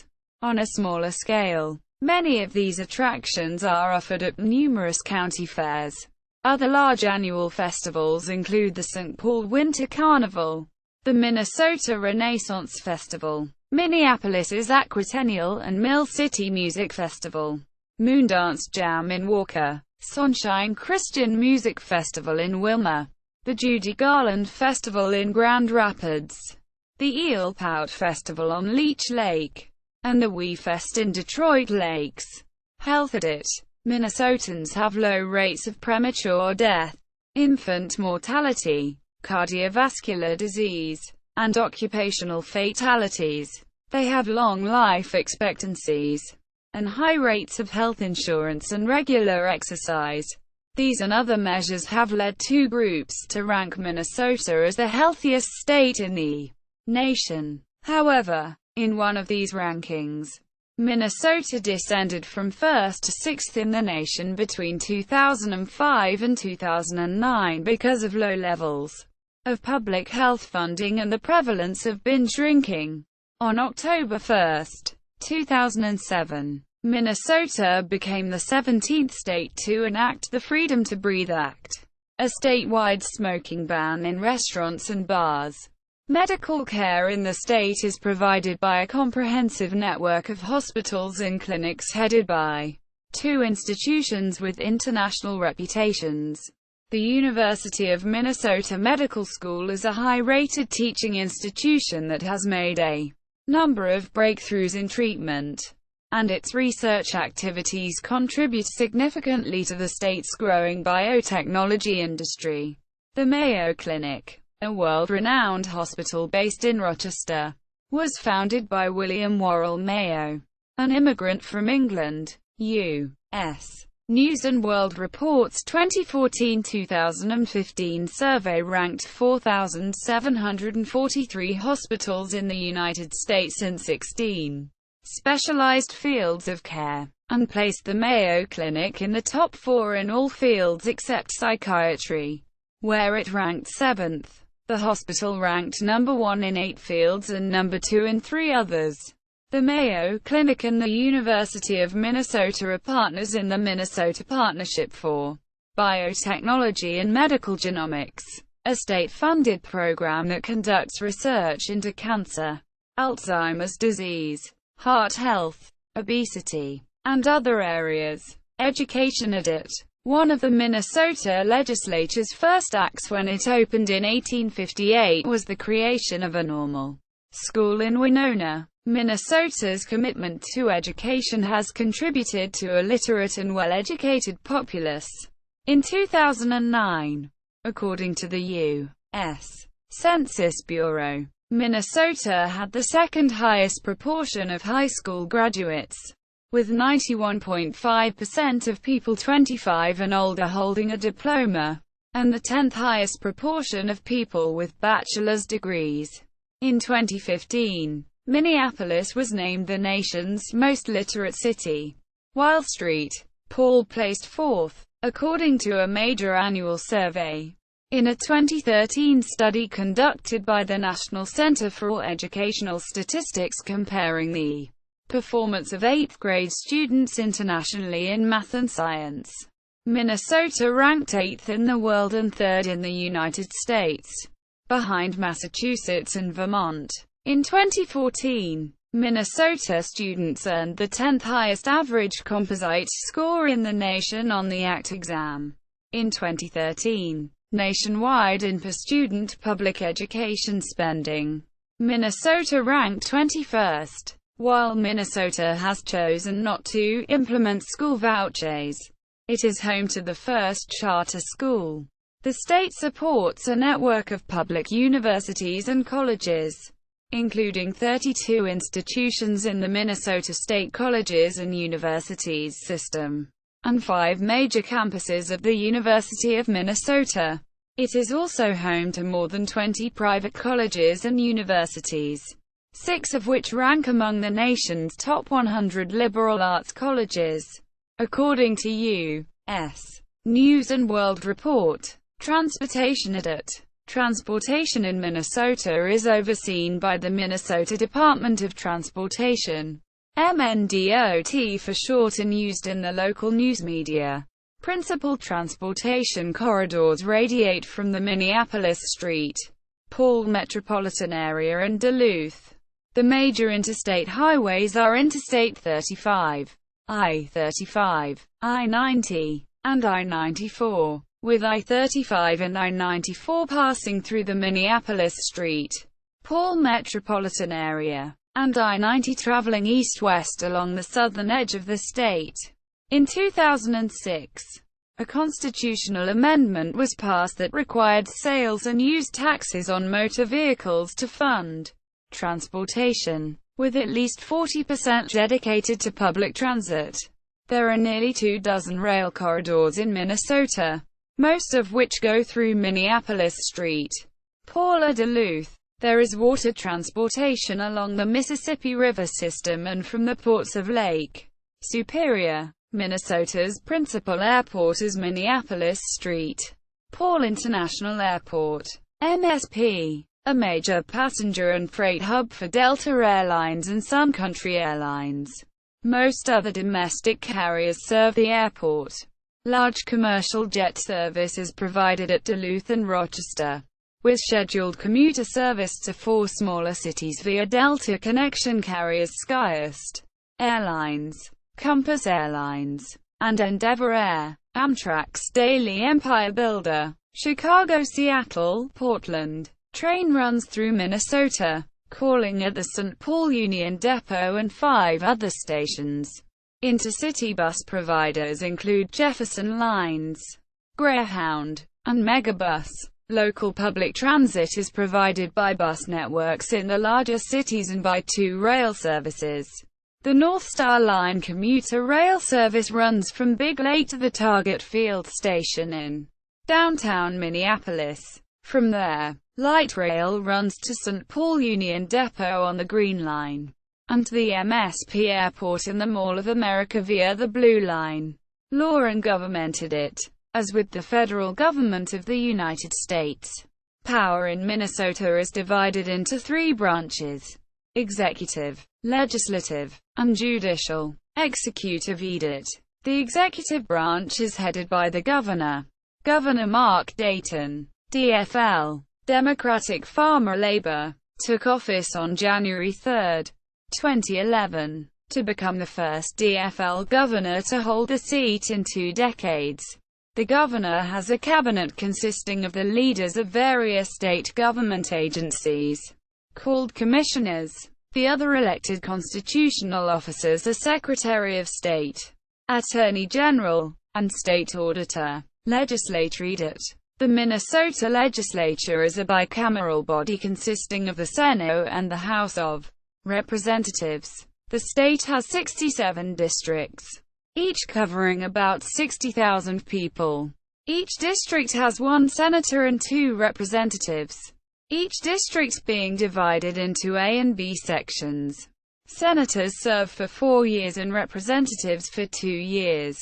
S1: On a smaller scale, many of these attractions are offered at numerous county fairs. Other large annual festivals include the St. Paul Winter Carnival, the Minnesota Renaissance Festival, Minneapolis's Aquatennial and Mill City Music Festival, Moondance Jam in Walker, Sunshine Christian Music Festival in Wilmer, the Judy Garland Festival in Grand Rapids, the Eel Pout Festival on Leech Lake, and the Wee Fest in Detroit Lakes. Health audit. Minnesotans have low rates of premature death, infant mortality, cardiovascular disease, and occupational fatalities. They have long life expectancies and high rates of health insurance and regular exercise. These and other measures have led two groups to rank Minnesota as the healthiest state in the nation. However, in one of these rankings, Minnesota descended from 1st to 6th in the nation between 2005 and 2009 because of low levels of public health funding and the prevalence of binge drinking. On October 1, 2007, Minnesota became the 17th state to enact the Freedom to Breathe Act, a statewide smoking ban in restaurants and bars. Medical care in the state is provided by a comprehensive network of hospitals and clinics headed by two institutions with international reputations. The University of Minnesota Medical School is a high-rated teaching institution that has made a number of breakthroughs in treatment, and its research activities contribute significantly to the state's growing biotechnology industry. The Mayo Clinic, a world-renowned hospital based in Rochester, was founded by William Worrell Mayo, an immigrant from England, U.S. News & World Report's 2014-2015 survey ranked 4,743 hospitals in the United States in 16 specialized fields of care, and placed the Mayo Clinic in the top 4 in all fields except psychiatry, where it ranked 7th. The hospital ranked number 1 in 8 fields and number 2 in 3 others. The Mayo Clinic and the University of Minnesota are partners in the Minnesota Partnership for Biotechnology and Medical Genomics. a state-funded program that conducts research into cancer, Alzheimer's disease, heart health, obesity, and other areas. Education.Minnesota. One of the Minnesota legislature's first acts when it opened in 1858 was the creation of a normal school in Winona. Minnesota's commitment to education has contributed to a literate and well-educated populace. In 2009, according to the U.S. Census Bureau, Minnesota had the second highest proportion of high school graduates, with 91.5% of people 25 and older holding a diploma, and the 10th highest proportion of people with bachelor's degrees. In 2015, Minneapolis was named the nation's most literate city, while St. Paul placed fourth, according to a major annual survey. In a 2013 study conducted by the National Center for Educational Statistics comparing the performance of 8th grade students internationally in math and science, Minnesota ranked 8th in the world and 3rd in the United States, behind Massachusetts and Vermont. In 2014, Minnesota students earned the 10th highest average composite score in the nation on the ACT exam. In 2013, nationwide in per-student public education spending, Minnesota ranked 21st. While Minnesota has chosen not to implement school vouchers, it is home to the first charter school. The state supports a network of public universities and colleges, including 32 institutions in the Minnesota State Colleges and Universities system, and 5 major campuses of the University of Minnesota. It is also home to more than 20 private colleges and universities, 6 of which rank among the nation's top 100 liberal arts colleges, according to U.S. News & World Report. Transportation.Minnesota. Transportation in Minnesota is overseen by the Minnesota Department of Transportation, MNDOT for short, and used in the local news media. Principal transportation corridors radiate from the Minneapolis-St. Paul metropolitan area and Duluth. The major interstate highways are Interstate 35, I-35, I-90, and I-94, with I-35 and I-94 passing through the Minneapolis-St. Paul metropolitan area, and I-90 traveling east-west along the southern edge of the state. In 2006, a constitutional amendment was passed that required sales and use taxes on motor vehicles to fund transportation, with at least 40% dedicated to public transit. There are nearly 24 rail corridors in Minnesota, most of which go through Minneapolis-St. Paul or Duluth. There is water transportation along the Mississippi River system and from the ports of Lake Superior. Minnesota's principal airport is Minneapolis-St. Paul International Airport, MSP, a major passenger and freight hub for Delta Airlines and Sun Country Airlines. Most other domestic carriers serve the airport. Large commercial jet service is provided at Duluth and Rochester, with scheduled commuter service to 4 smaller cities via Delta connection carriers Skyest Airlines, Compass Airlines, and Endeavor Air. Amtrak's Daily Empire Builder, Chicago-Seattle, Portland train runs through Minnesota, calling at the St. Paul Union Depot and 5 other stations. Intercity bus providers include Jefferson Lines, Greyhound, and Megabus. Local public transit is provided by bus networks in the larger cities and by 2 rail services. The North Star Line commuter rail service runs from Big Lake to the Target Field station in downtown Minneapolis. From there, light rail runs to St. Paul Union Depot on the Green Line, and to the MSP Airport in the Mall of America via the Blue Line. Law and governmented it. As with the federal government of the United States, power in Minnesota is divided into 3 branches: executive, legislative, and judicial. Executive edict. The executive branch is headed by the governor, Governor Mark Dayton. DFL, Democratic Farmer Labor, took office on January 3, 2011, to become the first DFL governor to hold the seat in 2 decades. The governor has a cabinet consisting of the leaders of various state government agencies, called commissioners. The other elected constitutional officers are Secretary of State, Attorney General, and State Auditor. Legislature. The Minnesota legislature is a bicameral body consisting of the Senate and the House of Representatives. The state has 67 districts, each covering about 60,000 people. Each district has 1 senator and 2 representatives, each district being divided into A and B sections. Senators serve for 4 years and representatives for 2 years.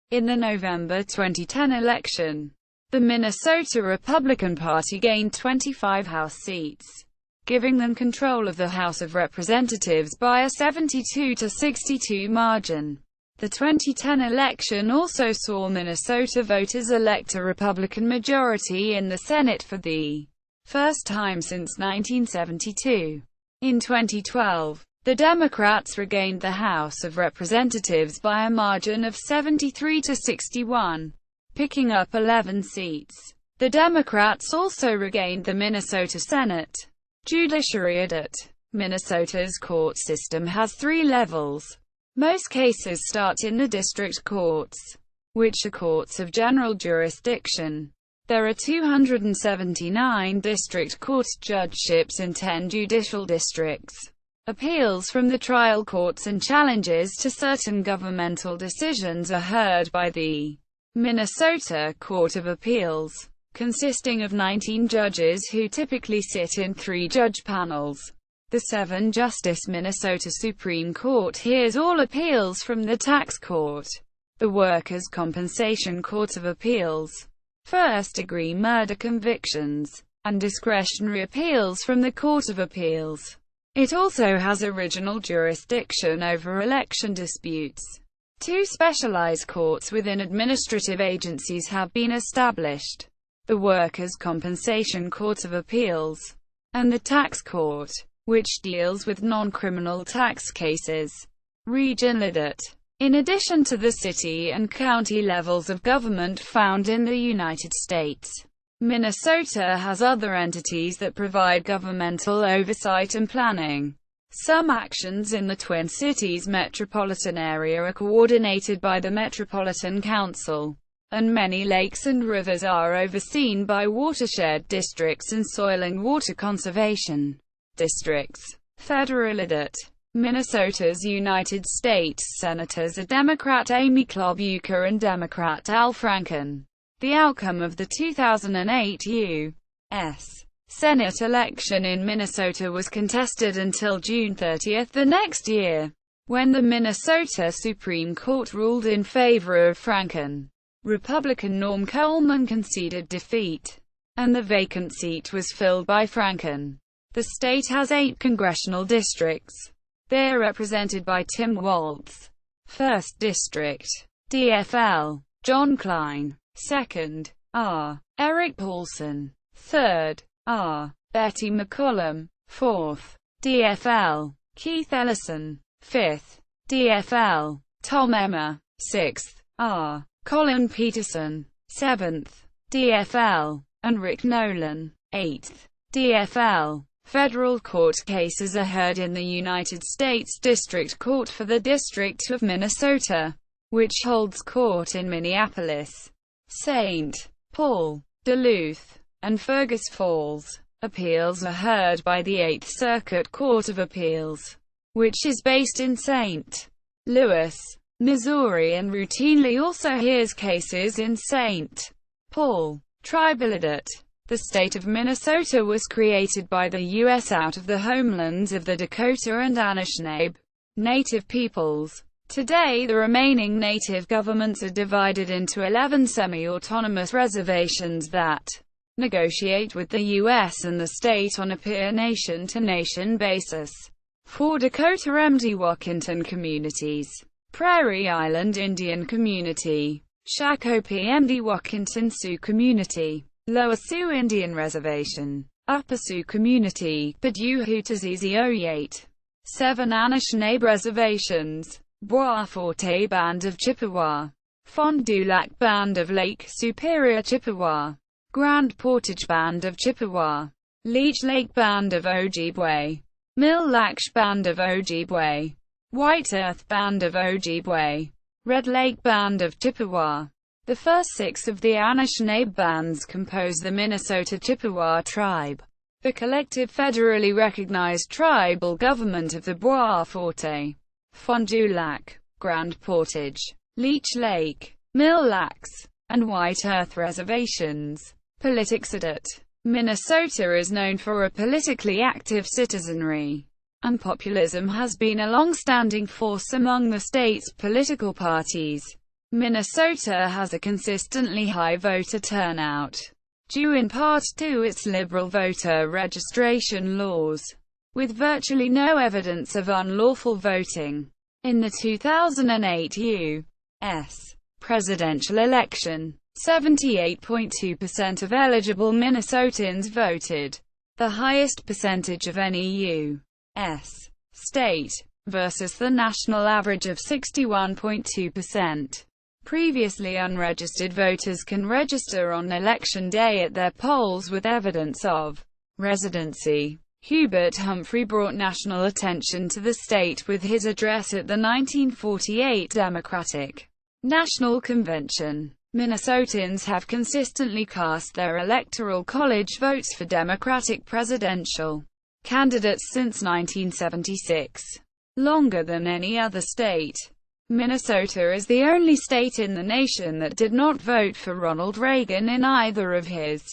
S1: In the November 2010 election, the Minnesota Republican Party gained 25 House seats, giving them control of the House of Representatives by a 72-62 margin. The 2010 election also saw Minnesota voters elect a Republican majority in the Senate for the first time since 1972. In 2012, the Democrats regained the House of Representatives by a margin of 73-61. Picking up 11 seats. The Democrats also regained the Minnesota Senate. Judiciary. Minnesota's court system has 3 levels. Most cases start in the district courts, which are courts of general jurisdiction. There are 279 district court judgeships in 10 judicial districts. Appeals from the trial courts and challenges to certain governmental decisions are heard by the Minnesota Court of Appeals, consisting of 19 judges who typically sit in 3-judge panels. The 7-justice Minnesota Supreme Court hears all appeals from the Tax Court, the Workers' Compensation Court of Appeals, first-degree murder convictions, and discretionary appeals from the Court of Appeals. It also has original jurisdiction over election disputes. 2 specialized courts within administrative agencies have been established: the Workers' Compensation Court of Appeals, and the Tax Court, which deals with non-criminal tax cases. Region. In addition to the city and county levels of government found in the United States, Minnesota has other entities that provide governmental oversight and planning. Some actions in the Twin Cities metropolitan area are coordinated by the Metropolitan Council, and many lakes and rivers are overseen by watershed districts and soil and water conservation districts. Federal. Minnesota's United States Senators are Democrat Amy Klobuchar and Democrat Al Franken. The outcome of the 2008 U.S. Senate election in Minnesota was contested until June 30 the next year, when the Minnesota Supreme Court ruled in favor of Franken. Republican Norm Coleman conceded defeat, and the vacant seat was filled by Franken. The state has 8 congressional districts. They are represented by Tim Walz, 1st District, DFL, John Klein, 2nd, R. Eric Paulson, 3rd, R. Betty McCollum, 4th, DFL, Keith Ellison, 5th, DFL, Tom Emmer, 6th, R. Colin Peterson, 7th, DFL, and Rick Nolan, 8th, DFL. Federal court cases are heard in the United States District Court for the District of Minnesota, which holds court in Minneapolis, St. Paul, Duluth, and Fergus Falls. Appeals are heard by the 8th Circuit Court of Appeals, which is based in St. Louis, Missouri, and routinely also hears cases in St. Paul. Tribal. The state of Minnesota was created by the U.S. out of the homelands of the Dakota and Anishinaabe Native peoples. Today the remaining native governments are divided into 11 semi-autonomous reservations that negotiate with the U.S. and the state on a peer nation-to-nation basis. 4 Dakota MD Waukenton communities, Prairie Island Indian Community, Shakopee MD Waukenton Sioux Community, Lower Sioux Indian Reservation, Upper Sioux Community, Paiute, 7 Anishinaabe Reservations, Bois Forte Band of Chippewa, Fond du Lac Band of Lake Superior Chippewa, Grand Portage Band of Chippewa, Leech Lake Band of Ojibwe, Mille Lacs Band of Ojibwe, White Earth Band of Ojibwe, Red Lake Band of Chippewa. The first 6 of the Anishinaabe bands compose the Minnesota Chippewa tribe, the collective federally recognized tribal government of the Bois Forte, Fond du Lac, Grand Portage, Leech Lake, Mille Lacs, and White Earth reservations. Politics. Minnesota is known for a politically active citizenry, and populism has been a long-standing force among the state's political parties. Minnesota has a consistently high voter turnout, due in part to its liberal voter registration laws, with virtually no evidence of unlawful voting. In the 2008 U.S. presidential election, 78.2% of eligible Minnesotans voted, the highest percentage of any U.S. state, versus the national average of 61.2%. Previously unregistered voters can register on Election Day at their polls with evidence of residency. Hubert Humphrey brought national attention to the state with his address at the 1948 Democratic National Convention. Minnesotans have consistently cast their electoral college votes for Democratic presidential candidates since 1976, longer than any other state. Minnesota is the only state in the nation that did not vote for Ronald Reagan in either of his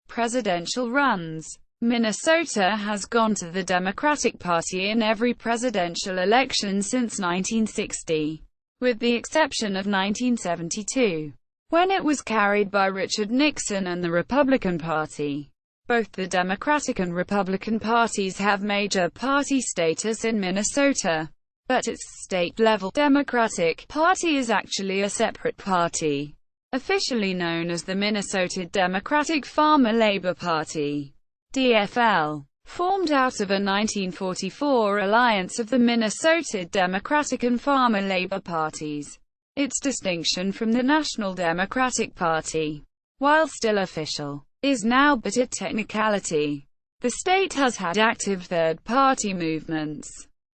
S1: presidential runs. Minnesota has gone to the Democratic Party in every presidential election since 1960, with the exception of 1972, when it was carried by Richard Nixon and the Republican Party. Both the Democratic and Republican parties have major party status in Minnesota, but its state-level Democratic Party is actually a separate party, officially known as the Minnesota Democratic Farmer Labor Party, DFL, formed out of a 1944 alliance of the Minnesota Democratic and Farmer Labor Parties. Its distinction from the National Democratic Party, while still official, is now but a technicality. The state has had active third-party movements.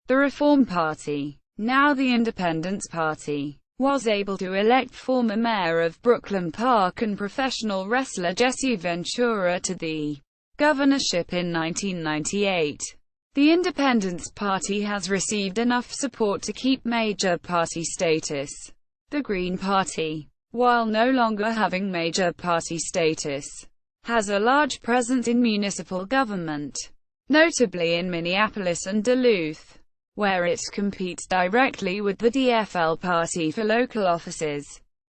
S1: The Reform Party, now the Independence Party, was able to elect former mayor of Brooklyn Park and professional wrestler Jesse Ventura to the governorship in 1998. The Independence Party has received enough support to keep major party status. The Green Party, while no longer having major party status, has a large presence in municipal government, notably in Minneapolis and Duluth, where it competes directly with the DFL party for local offices.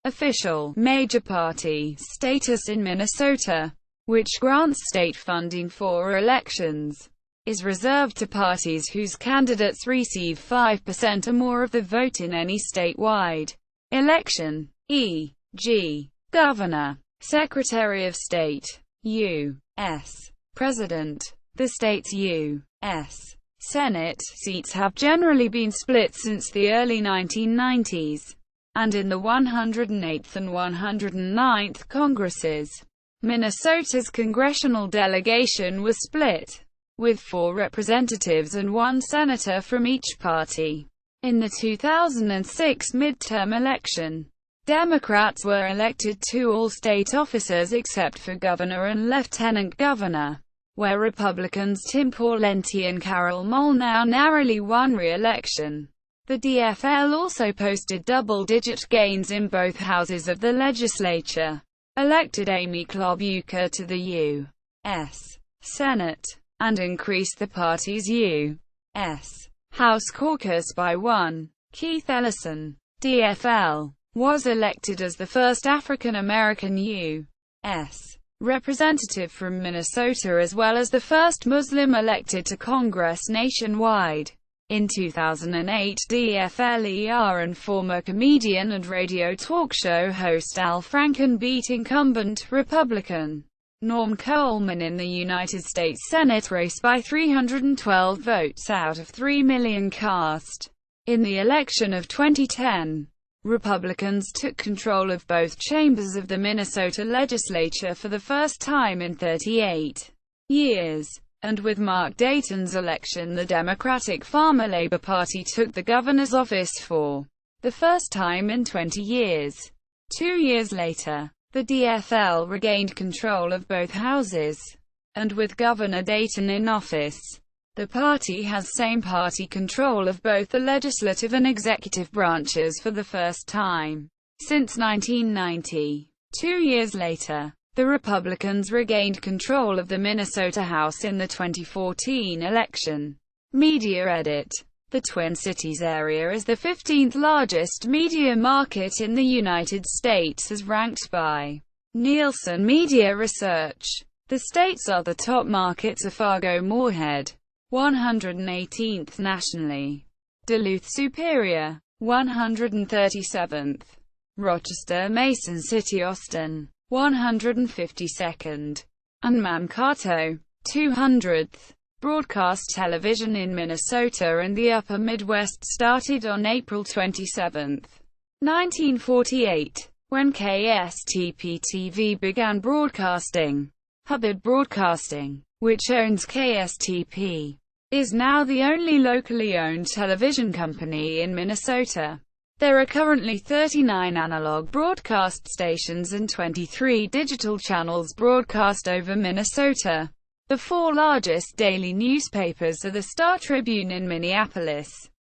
S1: Official, major party status in Minnesota, which grants state funding for elections, is reserved to parties whose candidates receive 5% or more of the vote in any statewide election, e.g., governor, secretary of state, U.S. president. The state's U.S. Senate seats have generally been split since the early 1990s, and in the 108th and 109th Congresses, Minnesota's congressional delegation was split, with 4 representatives and 1 senator from each party. In the 2006 midterm election, Democrats were elected to all state offices except for governor and lieutenant governor, where Republicans Tim Pawlenty and Carol Molnau narrowly won re-election. The DFL also posted double-digit gains in both houses of the legislature, elected Amy Klobuchar to the U.S. Senate, and increased the party's U.S. House caucus by 1. Keith Ellison, DFL, was elected as the first African-American U.S. representative from Minnesota as well as the first Muslim elected to Congress nationwide. In 2008, DFL and former comedian and radio talk show host Al Franken beat incumbent Republican Norm Coleman in the United States Senate race by 312 votes out of 3 million cast. In the election of 2010, Republicans took control of both chambers of the Minnesota legislature for the first time in 38 years. And with Mark Dayton's election, the Democratic Farmer-Labor Party took the governor's office for the first time in 20 years. 2 years later, the DFL regained control of both houses. And with Governor Dayton in office, the party has same-party control of both the legislative and executive branches for the first time since 1990. 2 years later, the Republicans regained control of the Minnesota House in the 2014 election. Media edit. The Twin Cities area is the 15th largest media market in the United States as ranked by Nielsen Media Research. The state's other top markets are Fargo-Moorhead, 118th nationally; Duluth-Superior, 137th; Rochester-Mason City-Austin, 152nd; and Mankato, 200th. Broadcast television in Minnesota and the Upper Midwest started on April 27, 1948, when KSTP-TV began broadcasting. Hubbard Broadcasting, which owns KSTP, is now the only locally owned television company in Minnesota. There are currently 39 analog broadcast stations and 23 digital channels broadcast over Minnesota. The 4 largest daily newspapers are the Star-Tribune in Minneapolis,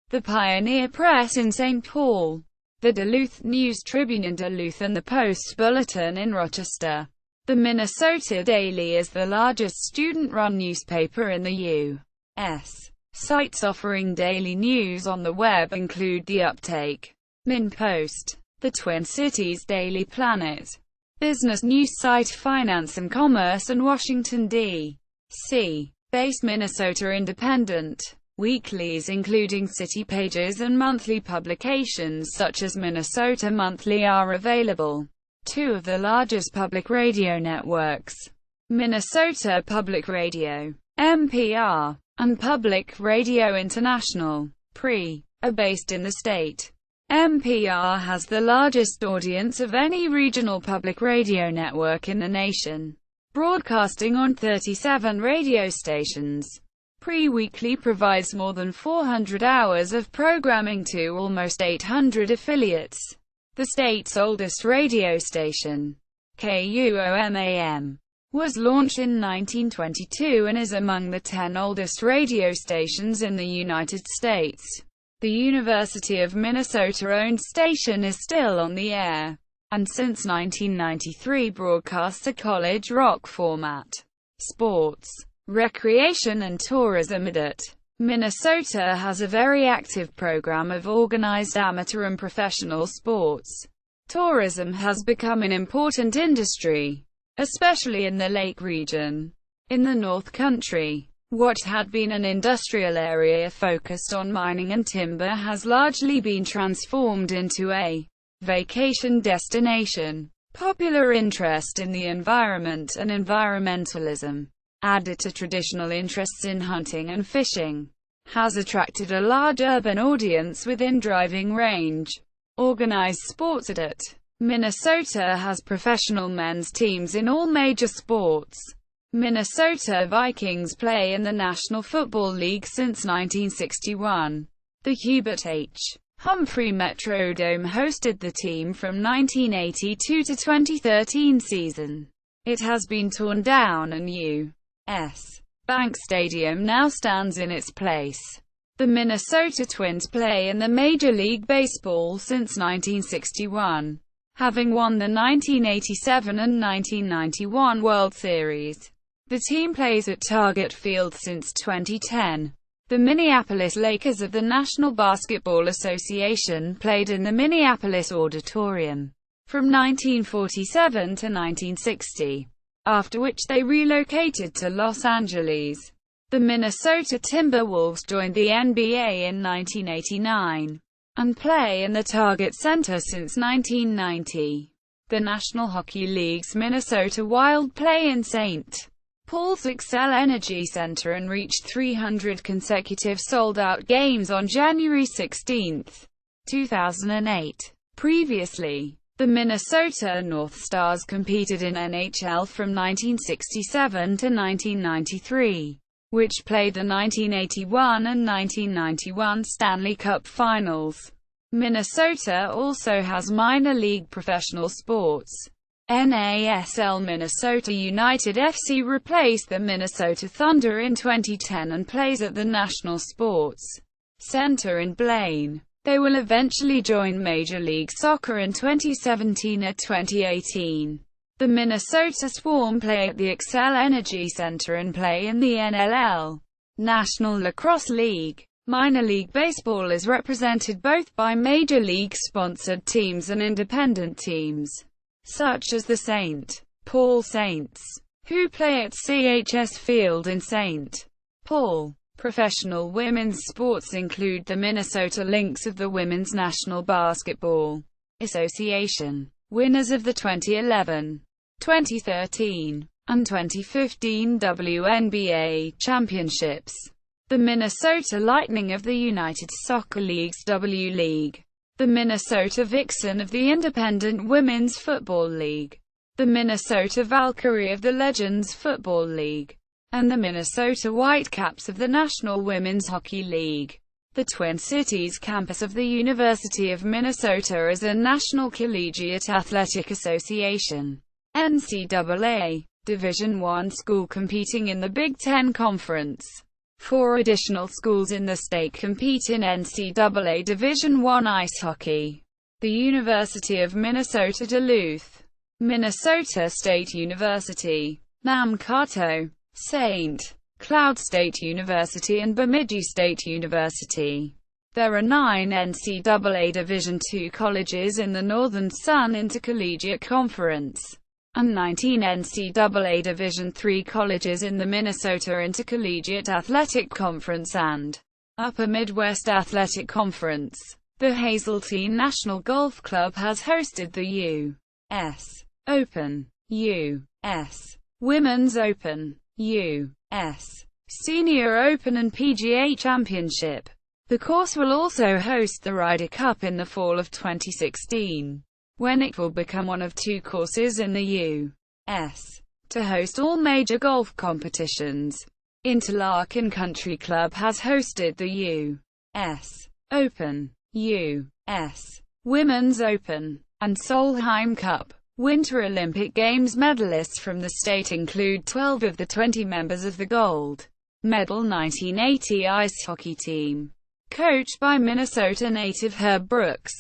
S1: the Pioneer Press in St. Paul, the Duluth News-Tribune in Duluth, and the Post-Bulletin in Rochester. The Minnesota Daily is the largest student-run newspaper in the U.S. Sites offering daily news on the web include The Uptake, MinnPost, the Twin Cities Daily Planet, business news site Finance and Commerce, and Washington, D.C. based Minnesota Independent. Weeklies including city pages and monthly publications such as Minnesota Monthly are available. 2 of the largest public radio networks, Minnesota Public Radio, (MPR), and Public Radio International, (PRI), are based in the state. MPR has the largest audience of any regional public radio network in the nation, broadcasting on 37 radio stations. PRI Weekly provides more than 400 hours of programming to almost 800 affiliates. The state's oldest radio station, KUOM-AM, was launched in 1922 and is among the 10 oldest radio stations in the United States. The University of Minnesota-owned station is still on the air, and since 1993 broadcasts a college rock format. Sports, recreation and tourism. Minnesota has a very active program of organized amateur and professional sports. Tourism has become an important industry, especially in the Lake region. In the North Country, what had been an industrial area focused on mining and timber has largely been transformed into a vacation destination. Popular interest in the environment and environmentalism, added to traditional interests in hunting and fishing, has attracted a large urban audience within driving range. Organized sports. Minnesota has professional men's teams in all major sports. Minnesota Vikings play in the National Football League since 1961. The Hubert H. Humphrey Metrodome hosted the team from 1982 to 2013 season. It has been torn down and U.S. Bank Stadium now stands in its place. The Minnesota Twins play in the Major League Baseball since 1961, having won the 1987 and 1991 World Series. The team plays at Target Field since 2010. The Minneapolis Lakers of the National Basketball Association played in the Minneapolis Auditorium from 1947 to 1960, after which they relocated to Los Angeles. The Minnesota Timberwolves joined the NBA in 1989, and play in the Target Center since 1990. The National Hockey League's Minnesota Wild play in St. Paul's Xcel Energy Center and reached 300 consecutive sold-out games on January 16, 2008. Previously, the Minnesota North Stars competed in NHL from 1967 to 1993, which played the 1981 and 1991 Stanley Cup Finals. Minnesota also has minor league professional sports. NASL Minnesota United FC replaced the Minnesota Thunder in 2010 and plays at the National Sports Center in Blaine. They will eventually join Major League Soccer in 2017 or 2018. The Minnesota Swarm play at the Xcel Energy Center and play in the NLL, National Lacrosse League. Minor League Baseball is represented both by Major League-sponsored teams and independent teams, such as the St. Paul Saints, who play at CHS Field in St. Paul. Professional women's sports include the Minnesota Lynx of the Women's National Basketball Association, winners of the 2011, 2013, and 2015 WNBA championships. The Minnesota Lightning of the United Soccer League's W League. The Minnesota Vixen of the Independent Women's Football League. The Minnesota Valkyrie of the Legends Football League. And the Minnesota Whitecaps of the National Women's Hockey League. The Twin Cities campus of the University of Minnesota is a National Collegiate Athletic Association (NCAA) Division I school competing in the Big Ten Conference. 4 additional schools in the state compete in NCAA Division I ice hockey. The University of Minnesota Duluth, Minnesota State University, Mankato, St. Cloud State University and Bemidji State University. There are 9 NCAA Division II colleges in the Northern Sun Intercollegiate Conference, and 19 NCAA Division III colleges in the Minnesota Intercollegiate Athletic Conference and Upper Midwest Athletic Conference. The Hazeltine National Golf Club has hosted the U.S. Open, U.S. Women's Open, U.S. Senior Open and PGA Championship. The course will also host the Ryder Cup in the fall of 2016, when it will become one of 2 courses in the U.S. to host all major golf competitions. Interlaken Country Club has hosted the U.S. Open, U.S. Women's Open, and Solheim Cup. Winter Olympic Games medalists from the state include 12 of the 20 members of the gold medal 1980 ice hockey team, coached by Minnesota native Herb Brooks,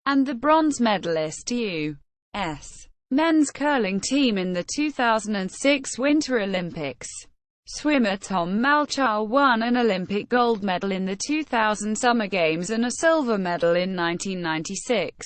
S1: and the bronze medalist U.S. men's curling team in the 2006 Winter Olympics. Swimmer Tom Malchow won an Olympic gold medal in the 2000 Summer Games and a silver medal in 1996.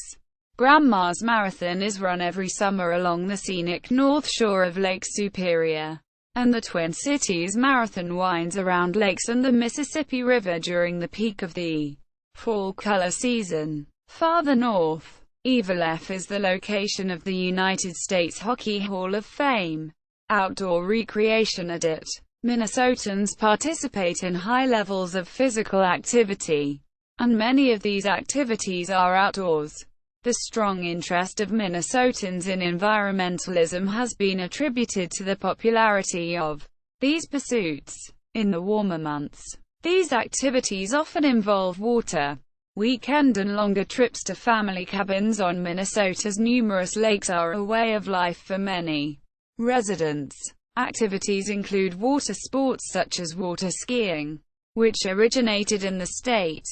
S1: Grandma's Marathon is run every summer along the scenic north shore of Lake Superior, and the Twin Cities Marathon winds around lakes and the Mississippi River during the peak of the fall color season. Farther north, Eveleth is the location of the United States Hockey Hall of Fame. Outdoor recreation.Minnesotans participate in high levels of physical activity, and many of these activities are outdoors. The strong interest of Minnesotans in environmentalism has been attributed to the popularity of these pursuits. In the warmer months, these activities often involve water. Weekend and longer trips to family cabins on Minnesota's numerous lakes are a way of life for many residents. Activities include water sports such as water skiing, which originated in the state,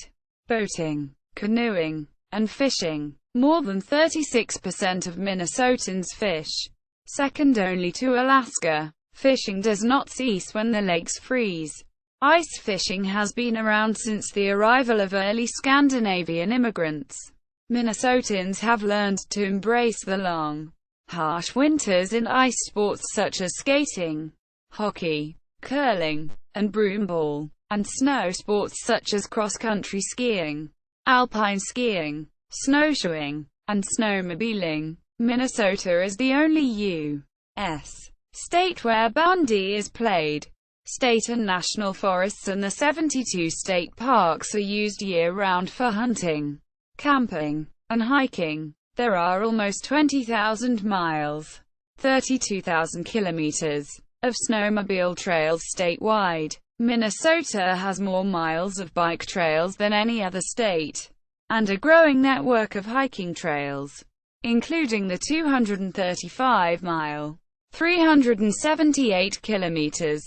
S1: boating, canoeing, and fishing. More than 36% of Minnesotans fish, second only to Alaska. Fishing does not cease when the lakes freeze. Ice fishing has been around since the arrival of early Scandinavian immigrants. Minnesotans have learned to embrace the long, harsh winters in ice sports such as skating, hockey, curling, and broomball, and snow sports such as cross-country skiing, alpine skiing, snowshoeing, and snowmobiling. Minnesota is the only U.S. state where bandy is played. State and national forests and the 72 state parks are used year-round for hunting, camping, and hiking. There are almost 20,000 miles, 32,000 kilometers, of snowmobile trails statewide. Minnesota has more miles of bike trails than any other state, and a growing network of hiking trails, including the 235-mile, 378 kilometers,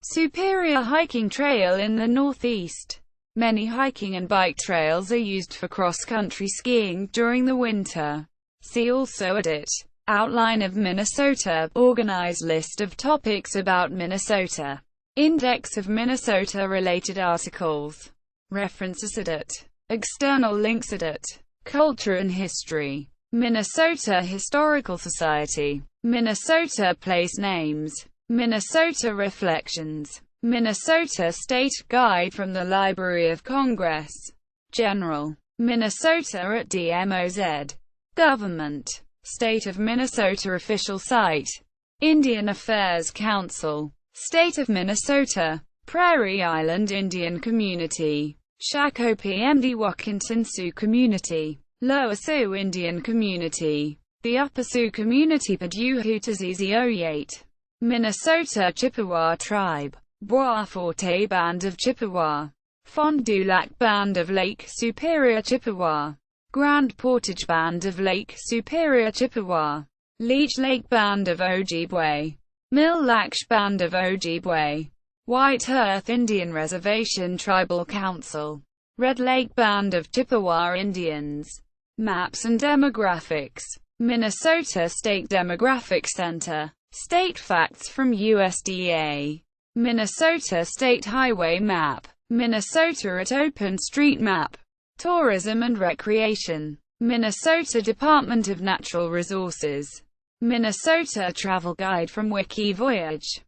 S1: Superior Hiking Trail in the northeast. Many hiking and bike trails are used for cross-country skiing during the winter. See also Edit. Outline of Minnesota. Organized list of topics about Minnesota. Index of Minnesota-related articles. References Edit. External links Edit. Culture and history. Minnesota Historical Society. Minnesota Place Names. Minnesota Reflections. Minnesota State Guide from the Library of Congress. General. Minnesota at DMOZ. Government. State of Minnesota Official Site. Indian Affairs Council. State of Minnesota. Prairie Island Indian Community. Shakopee Mdewakanton Sioux Community. Lower Sioux Indian Community. The Upper Sioux Community. Paduhutazizioyate. Minnesota Chippewa Tribe. Bois Forte Band of Chippewa. Fond du Lac Band of Lake Superior Chippewa. Grand Portage Band of Lake Superior Chippewa. Leech Lake Band of Ojibwe. Mille Lacs Band of Ojibwe. White Earth Indian Reservation Tribal Council. Red Lake Band of Chippewa Indians. Maps and demographics. Minnesota State Demographic Center. State facts from USDA. Minnesota State Highway Map. Minnesota at OpenStreetMap. Tourism and Recreation. Minnesota Department of Natural Resources. Minnesota Travel Guide from Wikivoyage.